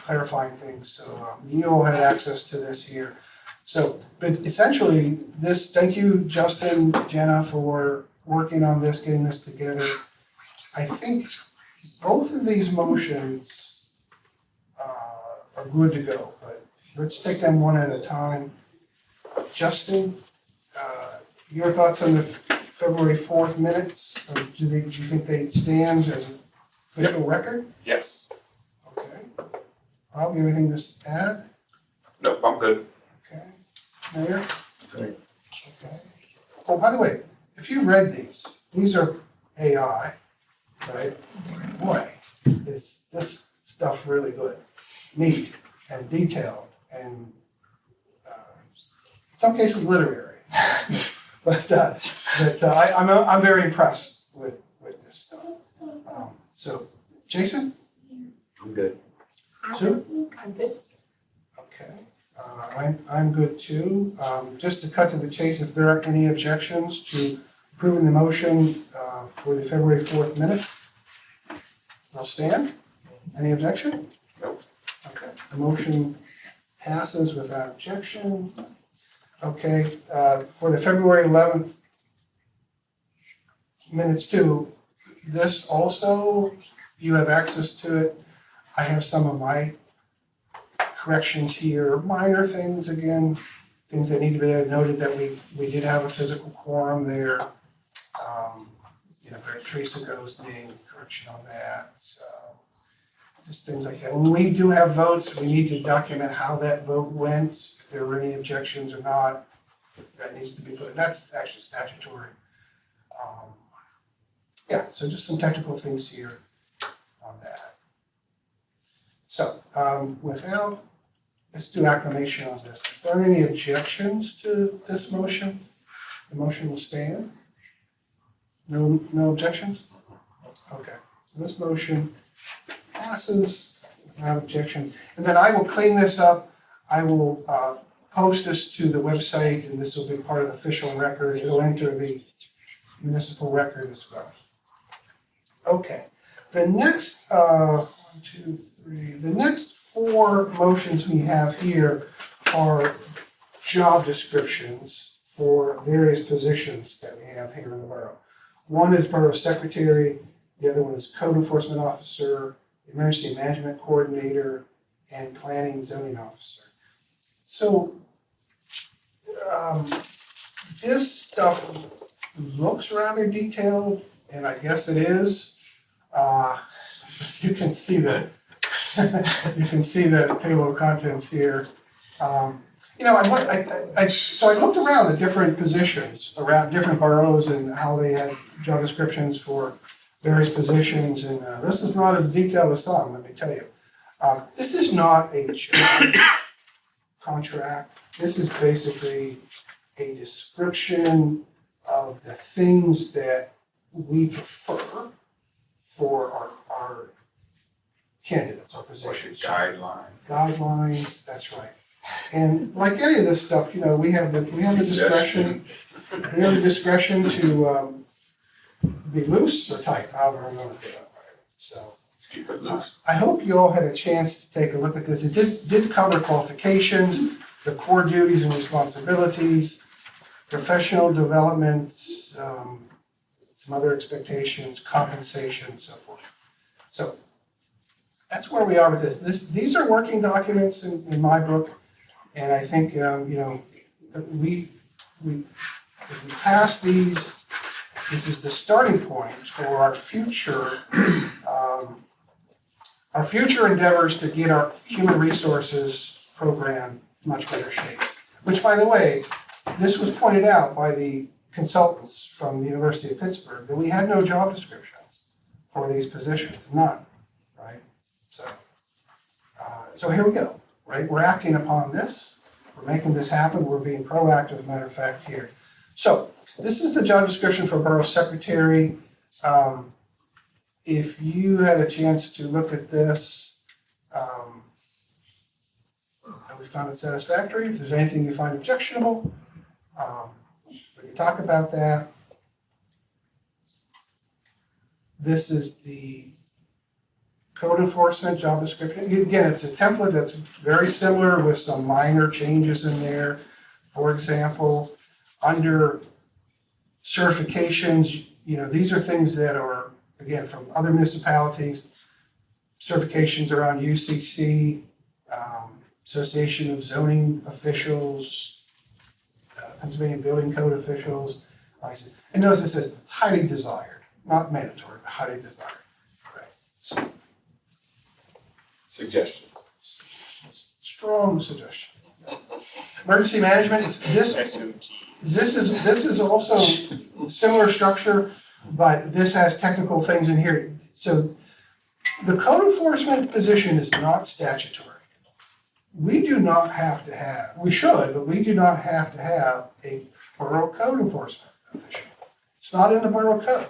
clarifying things. So you all had access to this here. So, but essentially, thank you, Justin, Jenna, for working on this, getting this together. I think both of these motions are good to go, but let's take them one at a time. Justin, your thoughts on the February 4th minutes? Or do you think they stand as an official record? Yes. Okay. Bob, you have anything to add? Nope, I'm good. Okay. Mayor? Good. Okay. Oh, by the way, if you read these are AI, right? Boy, is this stuff really good, neat and detailed and in some cases literary. But I'm very impressed with this stuff. So, Jason? I'm good. Sue? I'm good. Okay, I'm good too. Just to cut to the chase, if there are any objections to approving the motion for the February 4th minutes, they'll stand. Any objection? Nope. Okay, the motion passes without objection. Okay, for the February 11th minutes too, this also, you have access to it. I have some of my corrections here, minor things again, things that need to be noted that we did have a physical quorum there. where Teresa goes, name, correction on that, so. Just things like that. When we do have votes, we need to document how that vote went, if there were any objections or not. That needs to be put, that's actually statutory. Yeah, so just some technical things here on that. So, let's do acclamation on this. If there are any objections to this motion, the motion will stand. No objections? Okay, so this motion passes without objection. And then I will clean this up. I will post this to the website, and this will be part of the official record. It'll enter the municipal record as well. Okay, the next, the next 4 motions we have here are job descriptions for various positions that we have here in the borough. One is borough secretary, the other one is code enforcement officer, emergency management coordinator, and planning and zoning officer. So, this stuff looks rather detailed, and I guess it is. You can see the table of contents here. So I looked around at different positions around different boroughs and how they had job descriptions for various positions, and this is not as detailed as some, let me tell you. This is not a job contract. This is basically a description of the things that we prefer for our candidates, our positions. Guidelines, that's right. And like any of this stuff, we have the discretion. We have the discretion to be loose or tight, however I'm going to do it. So I hope you all had a chance to take a look at this. It did cover qualifications, the core duties and responsibilities, professional development, some other expectations, compensation, and so forth. So that's where we are with this. These are working documents in my book, and I think if we pass these, this is the starting point for our future endeavors to get our human resources program much better shape. Which, by the way, this was pointed out by the consultants from the University of Pittsburgh, that we had no job descriptions for these positions, none, right? So here we go, right? We're acting upon this, we're making this happen, we're being proactive, as a matter of fact, here. So this is the job description for borough secretary. If you had a chance to look at this, we found it satisfactory. If there's anything you find objectionable, we can talk about that. This is the code enforcement job description. Again, it's a template that's very similar with some minor changes in there. For example, under certifications, these are things that are, again, from other municipalities. Certifications around UCC, Association of Zoning Officials, Pennsylvania Building Code Officials. And notice it says highly desired, not mandatory, but highly desired. Right. So, Suggestions. strong suggestion. Emergency management, this is also similar structure, but this has technical things in here. So the code enforcement position is not statutory. We do not have to have, we should, but we do not have to have a borough code enforcement official. It's not in the borough code.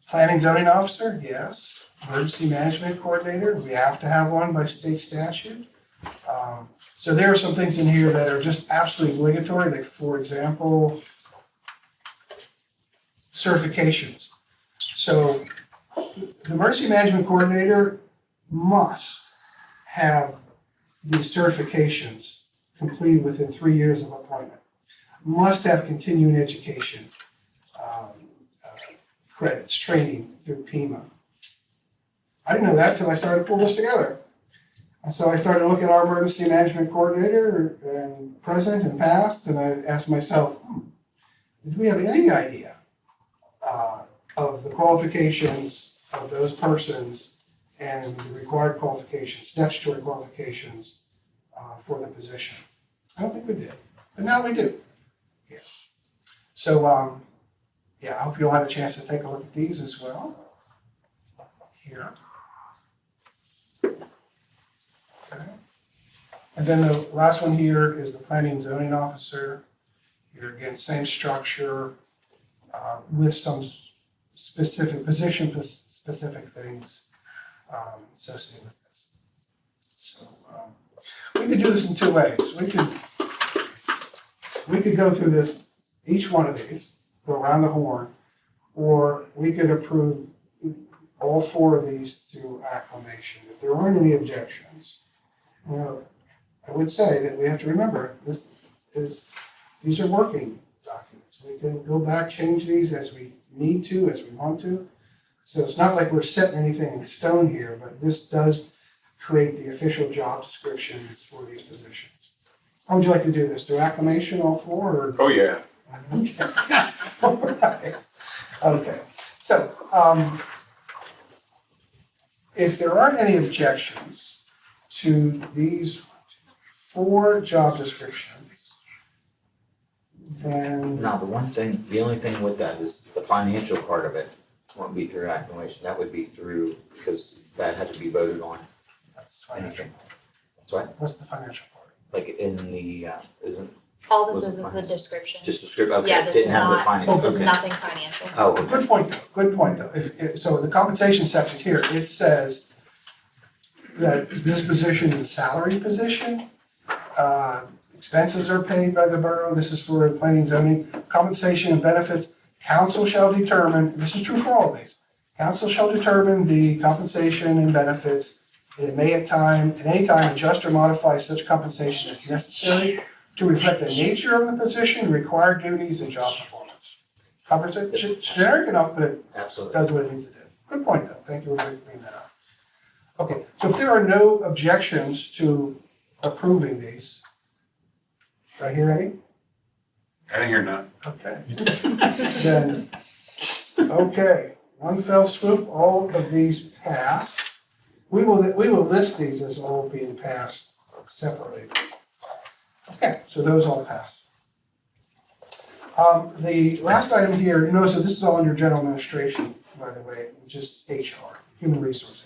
Planning zoning officer, yes. Emergency management coordinator, we have to have one by state statute. So there are some things in here that are just absolutely obligatory, like for example, certifications. So the emergency management coordinator must have these certifications completed within 3 years of appointment. Must have continuing education, credits, training through PEMA. I didn't know that until I started to pull this together. And so I started looking at our emergency management coordinator and present and past, and I asked myself, did we have any idea of the qualifications of those persons and the required qualifications, statutory qualifications for the position. I don't think we did, but now we do. Yes. So, yeah, I hope you'll have a chance to take a look at these as well. Here. Okay. And then the last one here is the planning and zoning officer. Here again, same structure with some specific position-specific things associated with this. So we could do this in two ways. We could go through this, each one of these, go around the horn, or we could approve all four of these through acclamation. If there aren't any objections, you know, I would say that we have to remember these are working documents. We can go back, change these as we need to, as we want to. So it's not like we're setting anything in stone here, but this does create the official job descriptions for these positions. How would you like to do this? Through acclamation, all four, or? Oh, yeah. Okay. All right. Okay. So, if there aren't any objections to these four job descriptions, then. Now, the only thing with that is the financial part of it won't be through acclamation, that would be through, because that had to be voted on. Financial. That's right, What's the financial part? like in the, isn't, All this Was it is the finance? description. just the script, okay, Yeah, it this didn't is have the not, finance, this is okay. nothing financial. Oh, okay. Good point, though. Good point, though. So in the compensation section here, it says that this position is a salary position. Expenses are paid by the borough. This is for planning and zoning. Compensation and benefits, council shall determine, this is true for all of these. Council shall determine the compensation and benefits, and it may at any time adjust or modify such compensation as necessary to reflect the nature of the position, required duties, and job performance. Covers it, it's generic enough, but it Absolutely. does what it needs to do. Good point, though. Thank you for bringing that up. Okay, so if there are no objections to approving these, do I hear any? I didn't hear none. Okay. Then, okay, one fell swoop, all of these pass. We will list these as all being passed separately. Okay, so those all pass. The last item here, you notice that this is all under general administration, by the way, which is HR, human resources.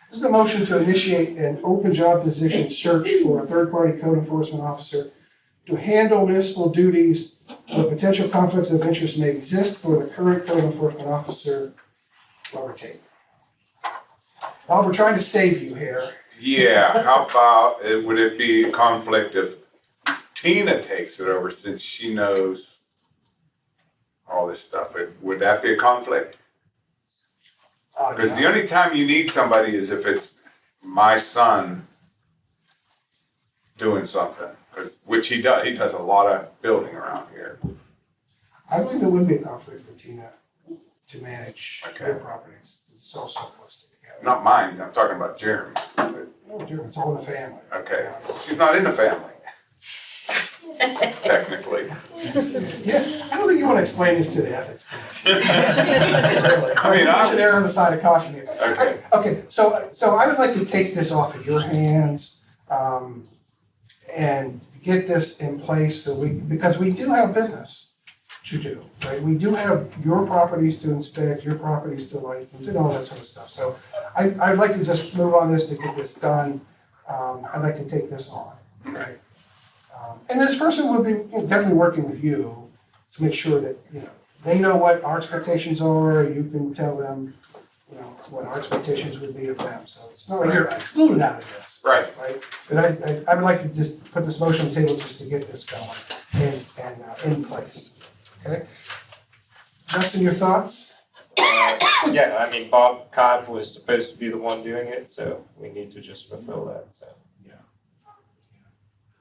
This is the motion to initiate an open job position search for a third-party code enforcement officer to handle municipal duties where potential conflicts of interest may exist for the current code enforcement officer, Robert Tate. Bob, we're trying to save you here. Yeah, how about, would it be a conflict if Tina takes it over since she knows all this stuff? Would that be a conflict? Because the only time you need somebody is if it's my son doing something, which he does a lot of building around here. I believe it would be a conflict for Tina to manage Okay. their properties. It's all so close together. Not mine, I'm talking about Jeremy's. but- No, Jeremy, it's all in the family. Okay, she's not in the family. Technically. Yeah, I don't think you want to explain this to the ethics commission. Really. I mean, I should err on the side of caution here. Okay. Okay, so I would like to take this off of your hands, and get this in place because we do have business to do, right? We do have your properties to inspect, your properties to license, and all that sort of stuff. So I'd like to just move on this to get this done. I'd like to take this on, right? And this person would be definitely working with you to make sure that, they know what our expectations are, you can tell them, what our expectations would be of them. So it's not like you're excluded out of this. Right. Right? But I would like to just put this motion on the table just to get this going and in place. Okay? Justin, your thoughts? Yeah, I mean, Bob Cobb was supposed to be the one doing it, so we need to just fulfill that, so.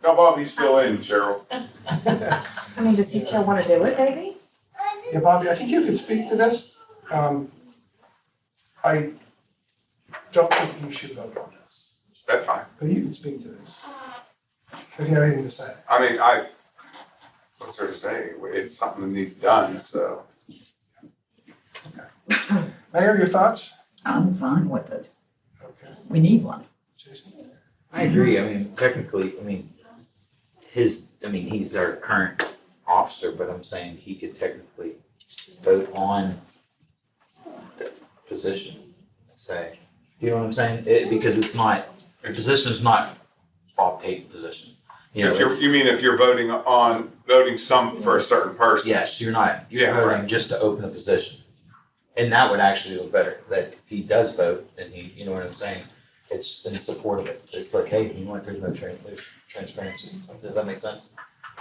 No, Bobby's still in, Cheryl. I mean, does he still wanna do it, maybe? Yeah, Bobby, I think you could speak to this. I don't think you should vote on this, That's fine. but you can speak to this. If you have anything to say. I mean, what's there to say? It's something that needs done, so. Mayor, your thoughts? I'm fine with it. Okay. We need one. Jason? I agree. I mean, technically, he's our current officer, but I'm saying he could technically vote on the position, say, you know what I'm saying? Because it's not, the position's not Bob Tate position. You know, If you're, you mean if you're voting some for a certain person? yes, you're not, you're Yeah, voting right. just to open the position. And that would actually look better, that if he does vote, and he, you know what I'm saying? It's in support of it. It's like, hey, you know what, there's transparency. Does that make sense?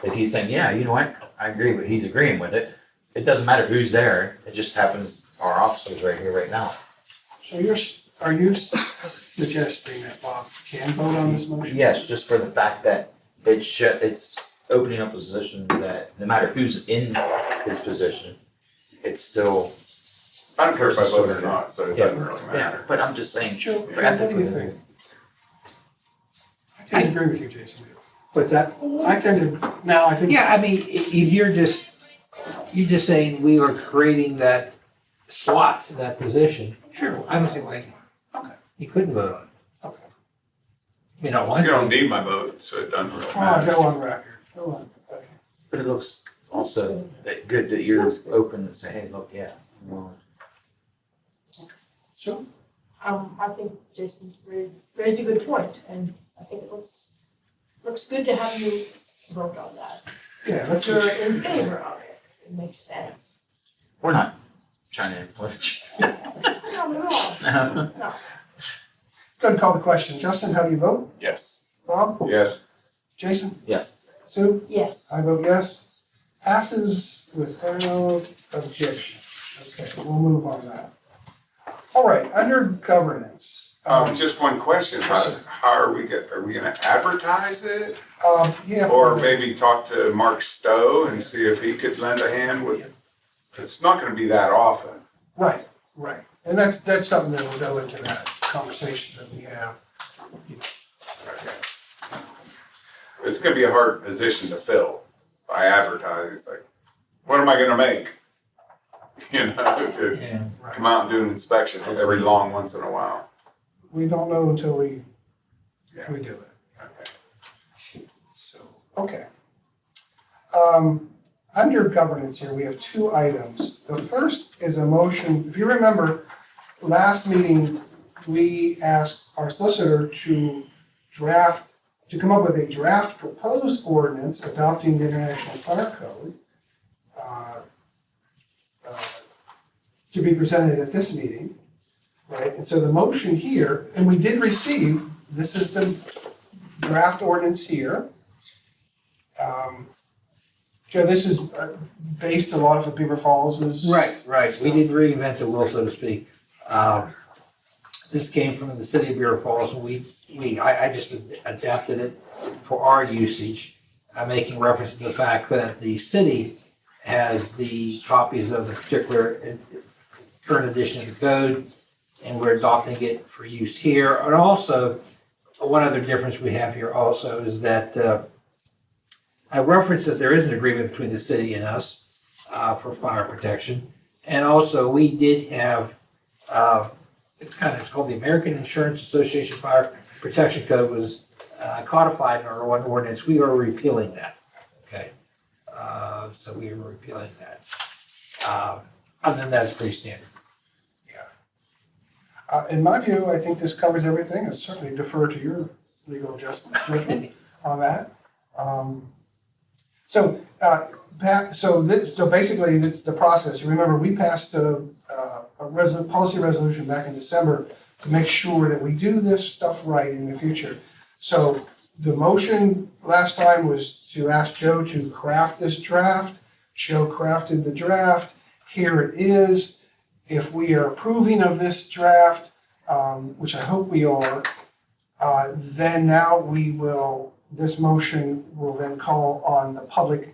That he's saying, yeah, you know what, I agree, but he's agreeing with it. It doesn't matter who's there, it just happens, our officer's right here, right now. So are you suggesting that Bob can vote on this motion? Yes, just for the fact that it's opening up a position that no matter who's in his position, it's still. I don't care if I vote or not, so it doesn't really Yeah, matter. but I'm just saying. Joe, for what do you ethical- think? I tend to agree with you, Jason. What's that? I tend to, now I think. Yeah, I mean, if you're just saying we are creating that slot, that position, sure, I don't see why you couldn't vote on it. Okay. You don't want You don't to. need my vote, so it doesn't really Come on, matter. go on record. Go on. Okay. But it looks also good that you're open and say, hey, look, yeah, I'm willing. So, I think Jason's raised a good point, and I think it looks good to have you vote on that. yeah, let's If you're just, in favor of it, it makes sense. We're not trying to influence you. Not at all, no. go ahead and call the question. Justin, how do you vote? Yes. Bob? Yes, Jason? Yes. Sue? Yes. I vote yes. Passes without objection. Okay, we'll move on that. All right, under governance. just one question, how are we gonna advertise it? Yeah. Or maybe talk to Mark Stowe and see if he could lend a hand with, it's not gonna be that often. Right, right. And that's something that will go into that conversation that we have. It's gonna be a hard position to fill by advertising, it's like, what am I gonna make? You know, to Yeah. come out and do an inspection every long once in a while. We don't know until we Yeah. do it. Okay. So, okay. Under governance here, we have two items. The first is a motion, if you remember, last meeting, we asked our solicitor to come up with a draft proposed ordinance adopting the International Fire Code to be presented at this meeting, right? And so the motion here, and we did receive, this is the draft ordinance here. Joe, this is based a lot of Beaver Falls's. Right. We didn't reinvent the wheel, so to speak. This came from the city of Beaver Falls, and I just adapted it for our usage, making reference to the fact that the city has the copies of the particular current edition of the code, and we're adopting it for use here. And also, one other difference we have here also is that I referenced that there is an agreement between the city and us for fire protection. And also, we did have, it's called the American Insurance Association Fire Protection Code was codified in our one ordinance. We are repealing that, okay? So we are repealing that. Other than that, it's pretty standard. In my view, I think this covers everything. I certainly defer to your legal judgment on that. So basically, it's the process. Remember, we passed a policy resolution back in December to make sure that we do this stuff right in the future. So the motion last time was to ask Joe to craft this draft. Joe crafted the draft. Here it is. If we are approving of this draft, which I hope we are, then now this motion will then call on the public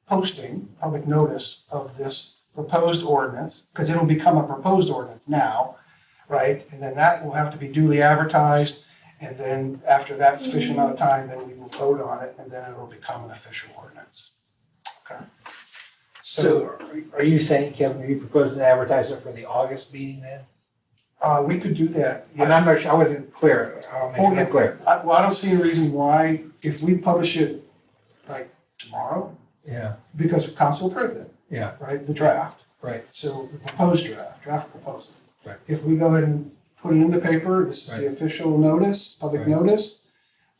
posting, public notice of this proposed ordinance, because it'll become a proposed ordinance now, right? And then that will have to be duly advertised, and then after that sufficient amount of time, then we will vote on it, and then it will become an official ordinance. Okay. So are you saying, Kevin, are you proposing to advertise it for the August meeting then? We could do that. And I'm not sure, I wasn't clear. I'll make sure I'm clear. Well, I don't see any reason why, if we publish it like tomorrow, Yeah, because council approved it. Yeah. Right, the draft. right. So the proposed draft proposal. Right. If we go ahead and put it in the paper, this is the official notice, public Right. notice,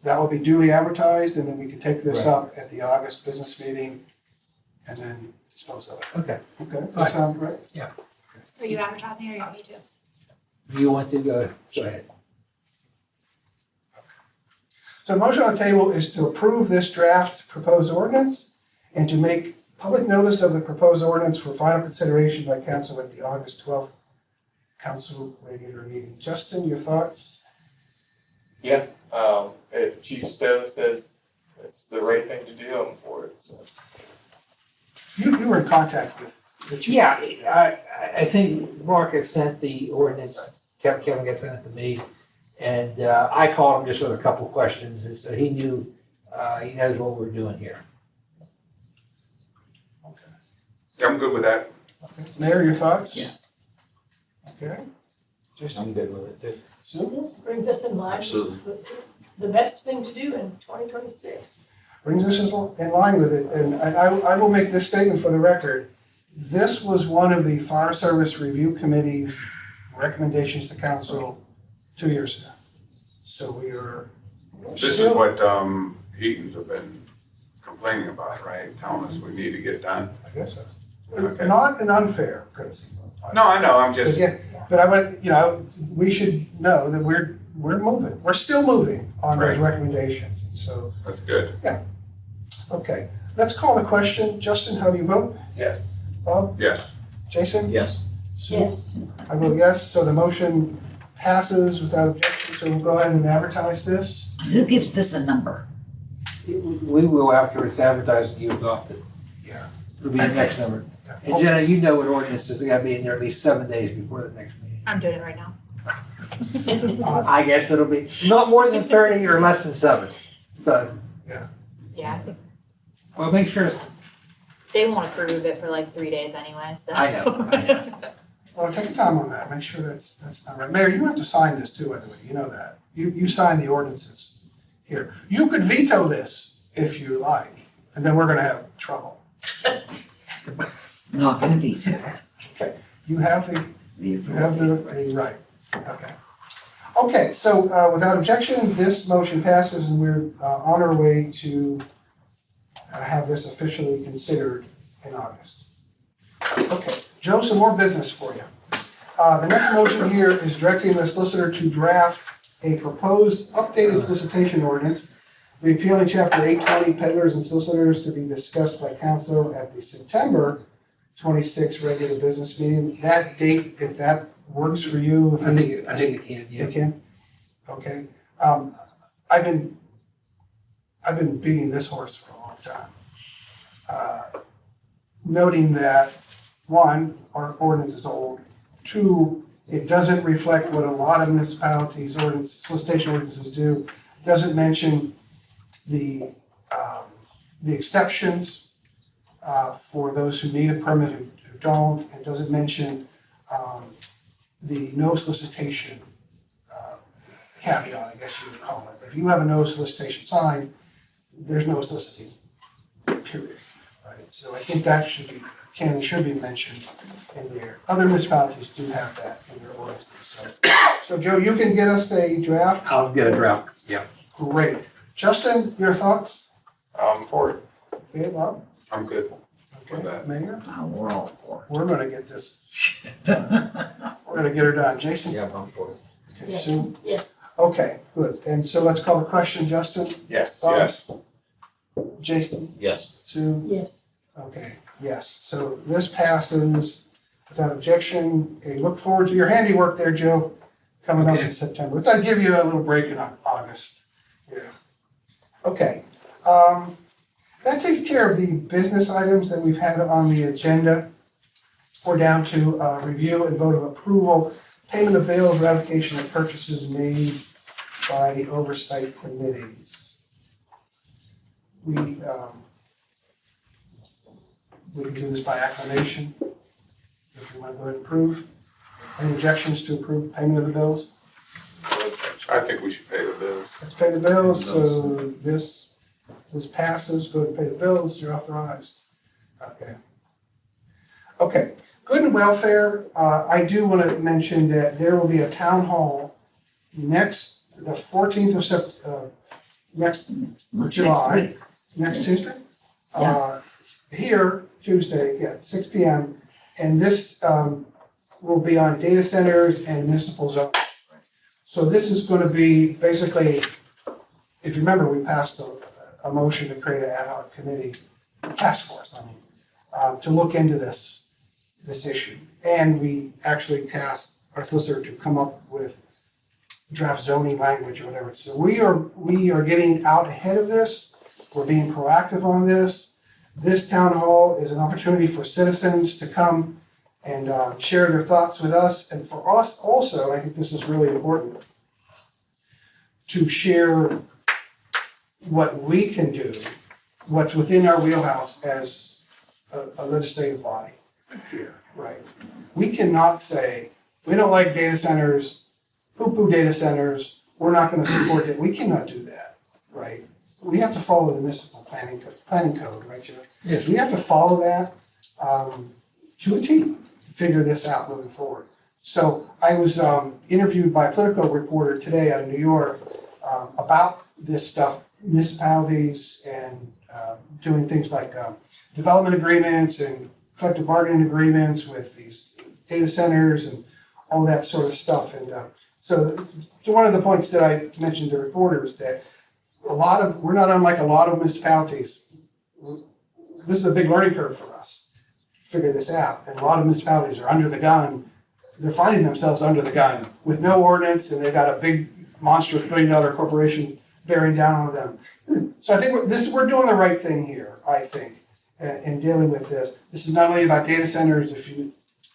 that will be duly advertised, and then we can take this Right. up at the August business meeting and then dispose of it. Okay. Okay, does Fine. that sound right? Are you advertising or you want me to? Do you want to go ahead? So the motion on the table is to approve this draft proposed ordinance and to make public notice of the proposed ordinance for final consideration by council at the August 12th council regular meeting. Justin, your thoughts? Yeah, if Chief Stowe says it's the right thing to do, I'm for it, so. You were in contact with the chief. Yeah, I think Mark had sent the ordinance, Kevin got sent it to me, and I called him just with a couple of questions, and so he knew, he knows what we're doing here. Yeah, I'm good with that. Okay. Mayor, your thoughts? Yes. Okay. Jason? I'm good with it too. Sue? This brings us in line with the best thing to do in 2026. Brings us in line with it, and I will make this statement for the record. This was one of the Fire Service Review Committee's recommendations to council 2 years ago. So we are This is still, what, Eaton's have been complaining about, right? Telling us we need to get done. I guess so. Okay. Not an unfair criticism. No, I know, I'm just, Again, but I want, we should know that we're moving, we're still moving on those Right. recommendations, and so, that's good. okay. Let's call the question. Justin, how do you vote? Yes. Bob? Yes. Jason? Yes. Sue? Yes. I vote yes, so the motion passes without objection, so we'll go ahead and advertise this. Who gives this a number? We will, after it's advertised, you adopt it. Yeah. It'll be the next number. And Jenna, you know what ordinance is, it gotta be in there at least 7 days before the next meeting. I'm doing it right now. I guess it'll be not more than 30 or less than 7. So, Yeah, I think well, make sure, they won't approve it for like 3 days anyway, so. I know. Well, take your time on that, make sure that's not right. Mayor, you have to sign this too, by the way, you know that. You sign the ordinances here. You could veto this if you like, and then we're gonna have trouble. Not gonna veto this. You have the right, okay. Okay, so without objection, this motion passes and we're on our way to have this officially considered in August. Okay, Joe, some more business for you. The next motion here is directing the solicitor to draft a proposed updated solicitation ordinance, repealing chapter 820 peddlers and solicitors to be discussed by council at the September 26th regular business meeting. That date, if that works for you. I think it can, yeah. You can? Okay. I've been beating this horse for a long time. Noting that, one, our ordinance is old. Two, it doesn't reflect what a lot of municipalities' solicitation ordinances do. It doesn't mention the exceptions for those who need a permit who don't. It doesn't mention the no solicitation caveat, I guess you would call it. If you have a no solicitation sign, there's no soliciting, period. Right? So I think that should be mentioned in there. Other municipalities do have that in their ordinances. So Joe, you can get us a draft? I'll get a draft, yeah. Great. Justin, your thoughts? For it. Okay, Bob? I'm good. Okay, that. Mayor? Oh, we're all for We're gonna get this. We're gonna get her done. Jason? Yeah, I'm for it. Okay, Sue? Yes. Okay, good. And so let's call the question, Justin. Yes. Yes. Jason? Yes. Sue? Yes. Okay, yes. So this passes without objection. Okay, look forward to your handiwork there, Joe, coming up in September. Let's give you a little break in August. Yeah. Okay. That takes care of the business items that we've had on the agenda. We're down to review and vote of approval, payment of bills, ratification of purchases made by the oversight committees. We can do this by acclamation. If you want to go ahead and approve. Any objections to approve payment of the bills? I think we should pay the bills. Let's pay the bills, so this passes, go to pay the bills, you're authorized. Okay. Okay, good and welfare, I do want to mention that there will be a town hall the 14th of next July. week. Next Tuesday? Yeah. Here, Tuesday, 6 PM, and this will be on data centers and municipal zones. So this is gonna be basically, if you remember, we passed a motion to create an ad hoc committee, task force, to look into this issue. And we actually tasked our solicitor to come up with draft zoning language or whatever. So we are getting out ahead of this. We're being proactive on this. This town hall is an opportunity for citizens to come and share their thoughts with us. And for us also, I think this is really important, to share what we can do, what's within our wheelhouse as a legislative body here, right? We cannot say, we don't like data centers, poo-poo data centers, we're not gonna support it. We cannot do that, right? We have to follow the municipal planning code, right, Joe? Yes. We have to follow that to a T, figure this out moving forward. So I was interviewed by a Politico reporter today out of New York about this stuff, municipalities and doing things like development agreements and collective bargaining agreements with these data centers and all that sort of stuff. And so one of the points that I mentioned to reporters that we're not unlike a lot of municipalities. This is a big learning curve for us to figure this out. And a lot of municipalities are under the gun. They're finding themselves under the gun with no ordinance, and they've got a big monstrous billion-dollar corporation bearing down on them. So I think we're doing the right thing here, I think, in dealing with this. This is not only about data centers. If you're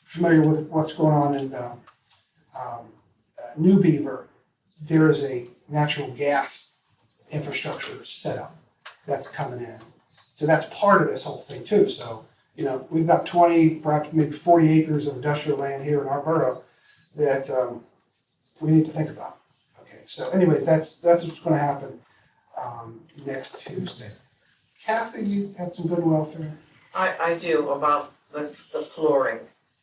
familiar with what's going on in New Beaver, there is a natural gas infrastructure set up that's coming in. So that's part of this whole thing too. So, we've got 20, perhaps maybe 40 acres of industrial land here in our borough that we need to think about. Okay, so anyways, that's what's gonna happen next Tuesday. Kathy, you had some good welfare? I do, about the flooring.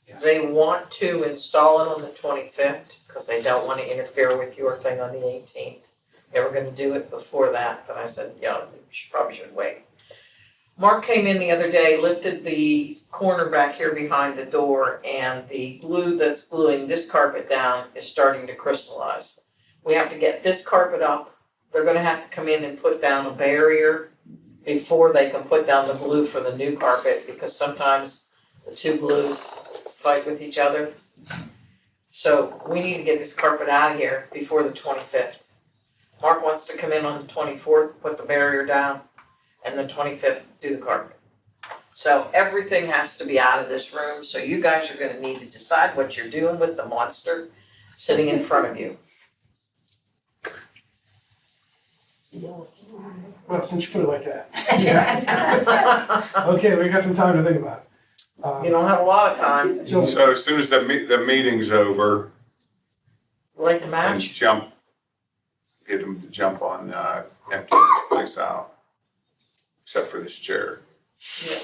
Yes. They want to install it on the 25th, because they don't want to interfere with your thing on the 18th. They were gonna do it before that, but I said, yeah, you probably should wait. Mark came in the other day, lifted the corner back here behind the door, and the glue that's gluing this carpet down is starting to crystallize. We have to get this carpet up. They're gonna have to come in and put down a barrier before they can put down the glue for the new carpet, because sometimes the two glues fight with each other. So we need to get this carpet out of here before the 25th. Mark wants to come in on the 24th, put the barrier down, and the 25th do the carpet. So everything has to be out of this room, so you guys are gonna need to decide what you're doing with the monster sitting in front of you. Well, since you put it like that. Okay, we got some time to think about it. You don't have a lot of time. So, So as soon as the meeting's over, Like the and match? get them to jump on, empty this place out. Except for this chair.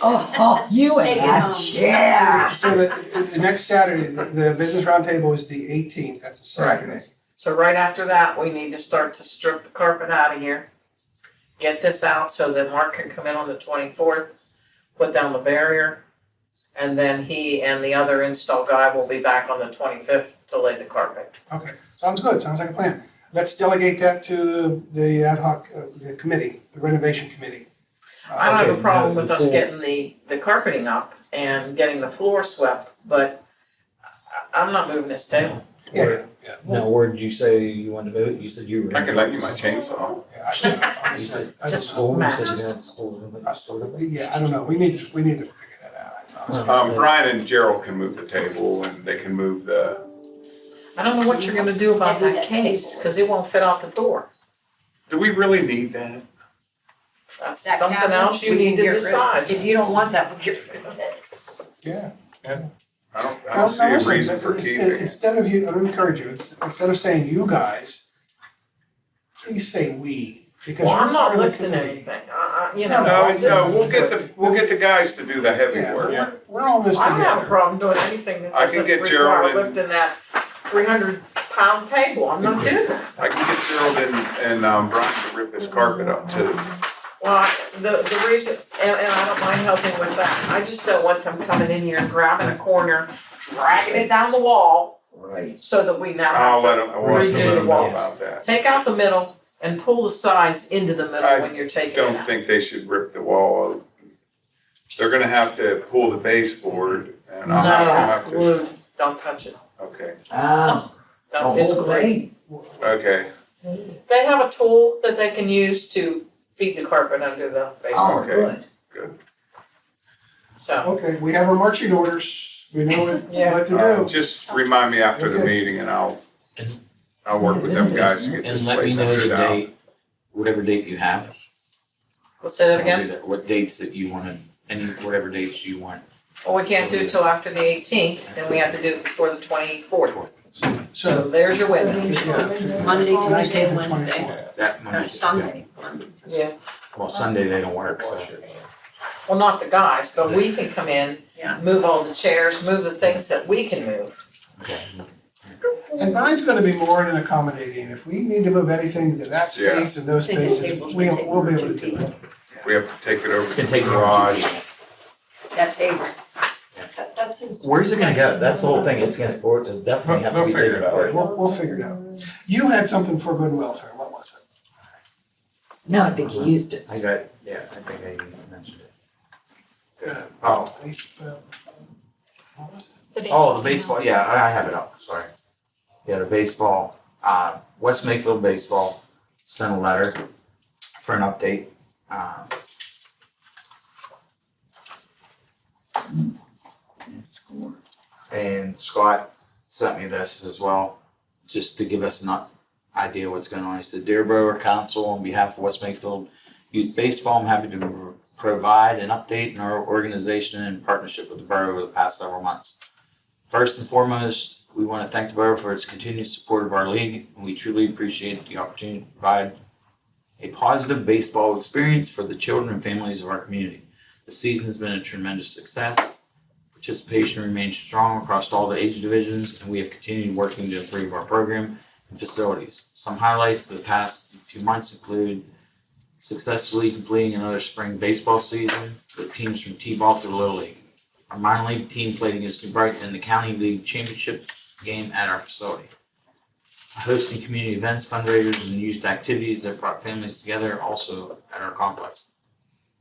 Oh, you and Take it that home. chair. so the next Saturday, the business roundtable is the 18th, that's a Saturday. So right after that, we need to start to strip the carpet out of here. Get this out so that Mark can come in on the 24th, put down the barrier, and then he and the other install guy will be back on the 25th to lay the carpet. Okay, sounds good, sounds like a plan. Let's delegate that to the ad hoc, the committee, the renovation committee. I don't have a Okay, problem no, with us before- getting the carpeting up and getting the floor swept, but I'm not moving this table. Yeah, Now, where did you say you wanted to move it? You said you were. I can lend you my chainsaw. yeah, You said Just school, you said you had smash. school. yeah, I don't know, we need to figure that out. Brian and Gerald can move the table and they can move the, I don't know what you're gonna do about that case, cause it won't fit out the door. do we really need that? That's That something cabinet, else you we need can to get rid of. decide. If you don't want that, we'll get rid of it. Yeah. I don't Now, see a listen, reason for keeping it. Instead of you, I would encourage you, instead of saying you guys, please say we, because Well, you're I'm part not of the lifting committee. anything, you No, know. No, I just- we'll get the guys to do the heavy Yeah, work. we're all in this I don't have a together. problem doing anything that I can doesn't get require Gerald and- lifting that 300-pound table, I'm not doing that. I can get Gerald and Brian to rip his carpet up too. Well, the reason, and I don't mind helping with that, I just don't want them coming in here and grabbing a corner, dragging it down the wall, Right. so that we now I'll have let to him, we'll have to redo let the him know walls. about that. Take out the middle and pull the sides into the middle I when you're taking it Don't out. think they should rip the wall. They're gonna have to pull the baseboard and No, I'll it's have to, glued, don't touch it, okay, Oh, the no, it's whole glued. thing. okay, They have a tool that they can use to feed the carpet under the Oh, baseboard, good. so. Okay, we have our marching orders, we know Yeah. what to do. just remind me after the Okay. meeting and I'll work with them guys to get this And let me place know the figured out. date, whatever date you have. Let's say that So I'll again. do that. What dates that you wanna, any, whatever dates you want. Well, we can't do it till after the 18th, and we have to do it before the 24th. So So, there's your window. yeah. Monday, Tuesday, 19th, Wednesday, 24th. That or Monday. Sunday. Yeah, Well, Sunday they don't work, so. well, not the guys, but we can come in, Yeah. move all the chairs, move the things that we can move. Okay. And Brian's gonna be more than accommodating, if we need to move anything to that Yeah. space and those I think the spaces, tables we'll may take be able one or to two do it. We have to take it over It's to gonna the take garage. That table. That seems. Where's it gonna go? That's the whole thing. It's gonna, or it'll definitely have to They'll be figure it out. taken. We'll figure it out. You had something for good and welfare, what was it? No, I think he used it. I got, yeah, I think I mentioned it. Go ahead. Oh. What was it? Oh, the baseball, yeah, I have it up, sorry. Yeah, the baseball, West Mayfield Baseball sent a letter for an update. And Scott sent me this as well, just to give us an idea what's going on. He said, "Dear Borough Council, on behalf of West Mayfield Youth Baseball, I'm happy to provide an update in our organization in partnership with the borough over the past several months. First and foremost, we want to thank the borough for its continued support of our league, and we truly appreciate the opportunity to provide a positive baseball experience for the children and families of our community. The season has been a tremendous success. Participation remains strong across all the age divisions, and we have continued working to improve our program and facilities. Some highlights of the past few months include successfully completing another spring baseball season with teams from T-ball to the Little League. Our minor league team played against New Brighton in the County League Championship game at our facility. Hosting community events, fundraisers, and youth activities that brought families together also at our complex.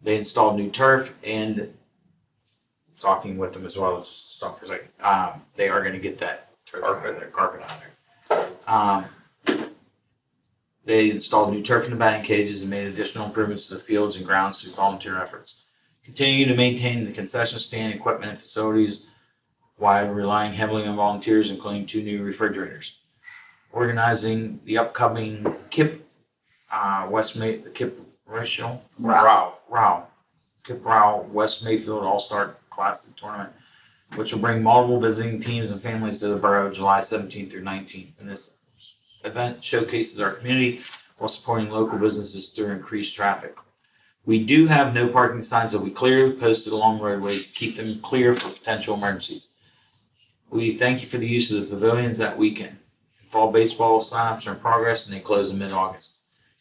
They installed new turf, and talking with them as well, just to stop for a second, they are gonna get that carpet on there. They installed new turf in the batting cages and made additional improvements to the fields and grounds through volunteer efforts. Continue to maintain the concession stand equipment and facilities while relying heavily on volunteers, including 2 new refrigerators. Organizing the upcoming KIP, KIP Rao West Mayfield All-Star Classic Tournament, which will bring multiple visiting teams and families to the borough July 17th through 19th. And this event showcases our community while supporting local businesses through increased traffic. We do have no parking signs that we clearly posted along roadways to keep them clear for potential emergencies. We thank you for the use of the pavilions that weekend. Fall baseball signups are in progress and they close in mid-August.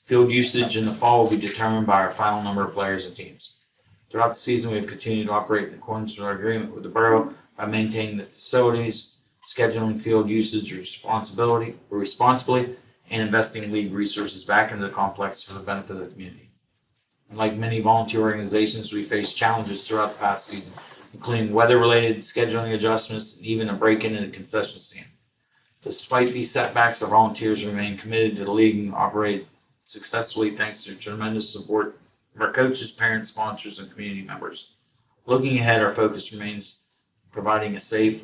Field usage in the fall will be determined by our final number of players and teams. Throughout the season, we have continued to operate in accordance with our agreement with the borough by maintaining the facilities, scheduling field usage responsibly, and investing league resources back into the complex for the benefit of the community. And like many volunteer organizations, we faced challenges throughout the past season, including weather-related scheduling adjustments and even a break-in at a concession stand. Despite these setbacks, our volunteers remain committed to the league and operate successfully thanks to tremendous support from our coaches, parents, sponsors, and community members. Looking ahead, our focus remains providing a safe,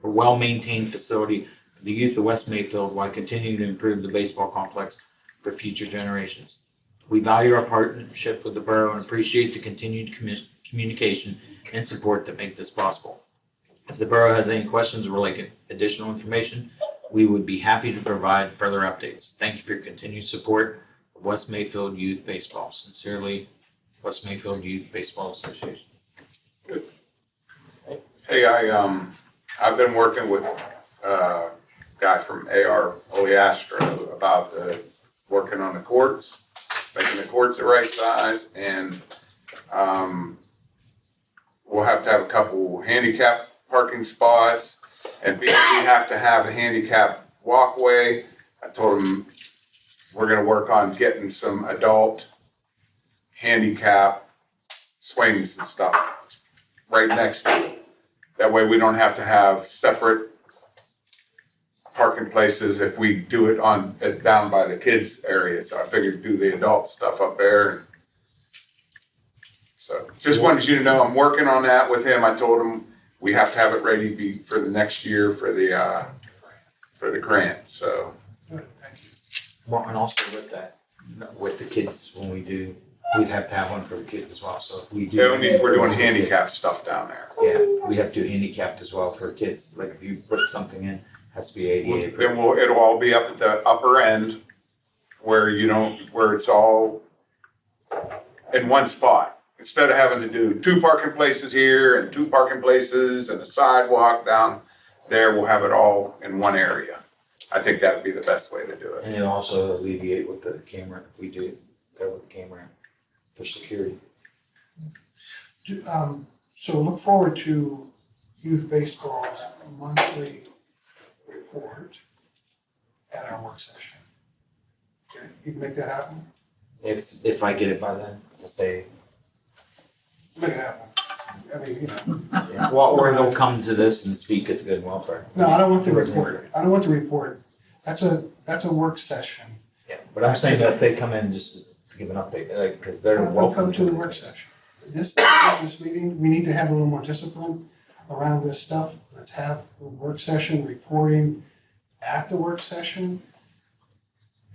well-maintained facility for the youth of West Mayfield while continuing to improve the baseball complex for future generations. We value our partnership with the borough and appreciate the continued communication and support that make this possible. If the borough has any questions or would like additional information, we would be happy to provide further updates. Thank you for your continued support of West Mayfield Youth Baseball. Sincerely, West Mayfield Youth Baseball Association. Hey, I've been working with a guy from AR Oleastro about working on the courts, making the courts the right size, and we'll have to have a couple handicap parking spots, and we have to have a handicap walkway. I told him we're gonna work on getting some adult handicap swings and stuff right next to it. That way we don't have to have separate parking places if we do it down by the kids area. So I figured do the adult stuff up there. So just wanted you to know I'm working on that with him. I told him we have to have it ready for the next year for the grant, so. Good, thank you. Well, and also with that, with the kids, when we do, we'd have to have one for the kids as well. So if we do. Only if we're doing handicap stuff down there. Yeah, we have to do handicapped as well for kids. Like if you put something in, it has to be ADA. Then it'll all be up at the upper end where it's all in one spot. Instead of having to do 2 parking places here and 2 parking places and a sidewalk down there, we'll have it all in one area. I think that would be the best way to do it. And it'll also alleviate with the camera if we do go with the camera for security. So look forward to youth baseball's monthly report at our work session. Okay, you can make that happen? If I get it by then, if they, Make it happen. I mean, yeah. Well, or they'll come to this and speak at the Good and Welfare. No, I don't want the report. I don't want the report. That's a work session. Yeah, but I'm saying that if they come in just to give an update, like, because they're Have them welcome. come to the work session. This business meeting, we need to have a little more discipline around this stuff. Let's have the work session reporting at the work session.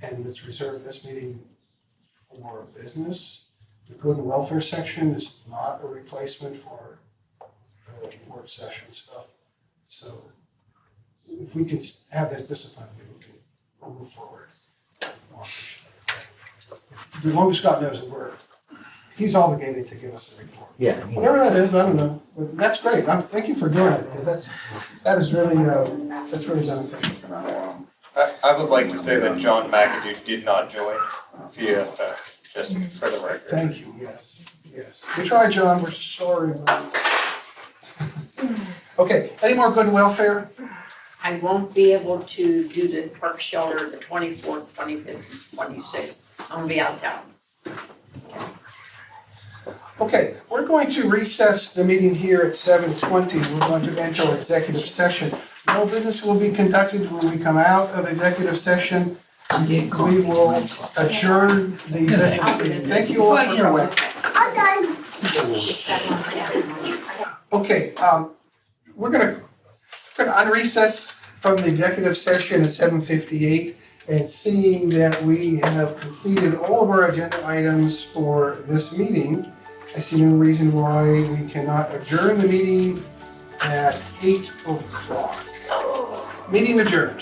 And let's reserve this meeting for business. The good and welfare section is not a replacement for the work session stuff. So if we can have this discipline, we can move forward. As long as Scott knows that he's obligated to give us a report. Yeah. Whatever that is, I don't know, but that's great. Thank you for doing it, because that is really, that's really beneficial. I would like to say that John McAdoo did not join via just for the record. Thank you, yes. We tried, John, we're sorry about it. Okay, any more good and welfare? I won't be able to do the park shelter the 24th, 25th, and 26th. I'm gonna be out of town. Okay, we're going to recess the meeting here at 7:20. We're going to enter executive session. No business will be conducted when we come out of executive session. We will adjourn the business meeting. Thank you all for coming. Okay, we're gonna unrecess from the executive session at 7:58, and seeing that we have completed all of our agenda items for this meeting, I see no reason why we cannot adjourn the meeting at 8 o'clock. Meeting adjourned.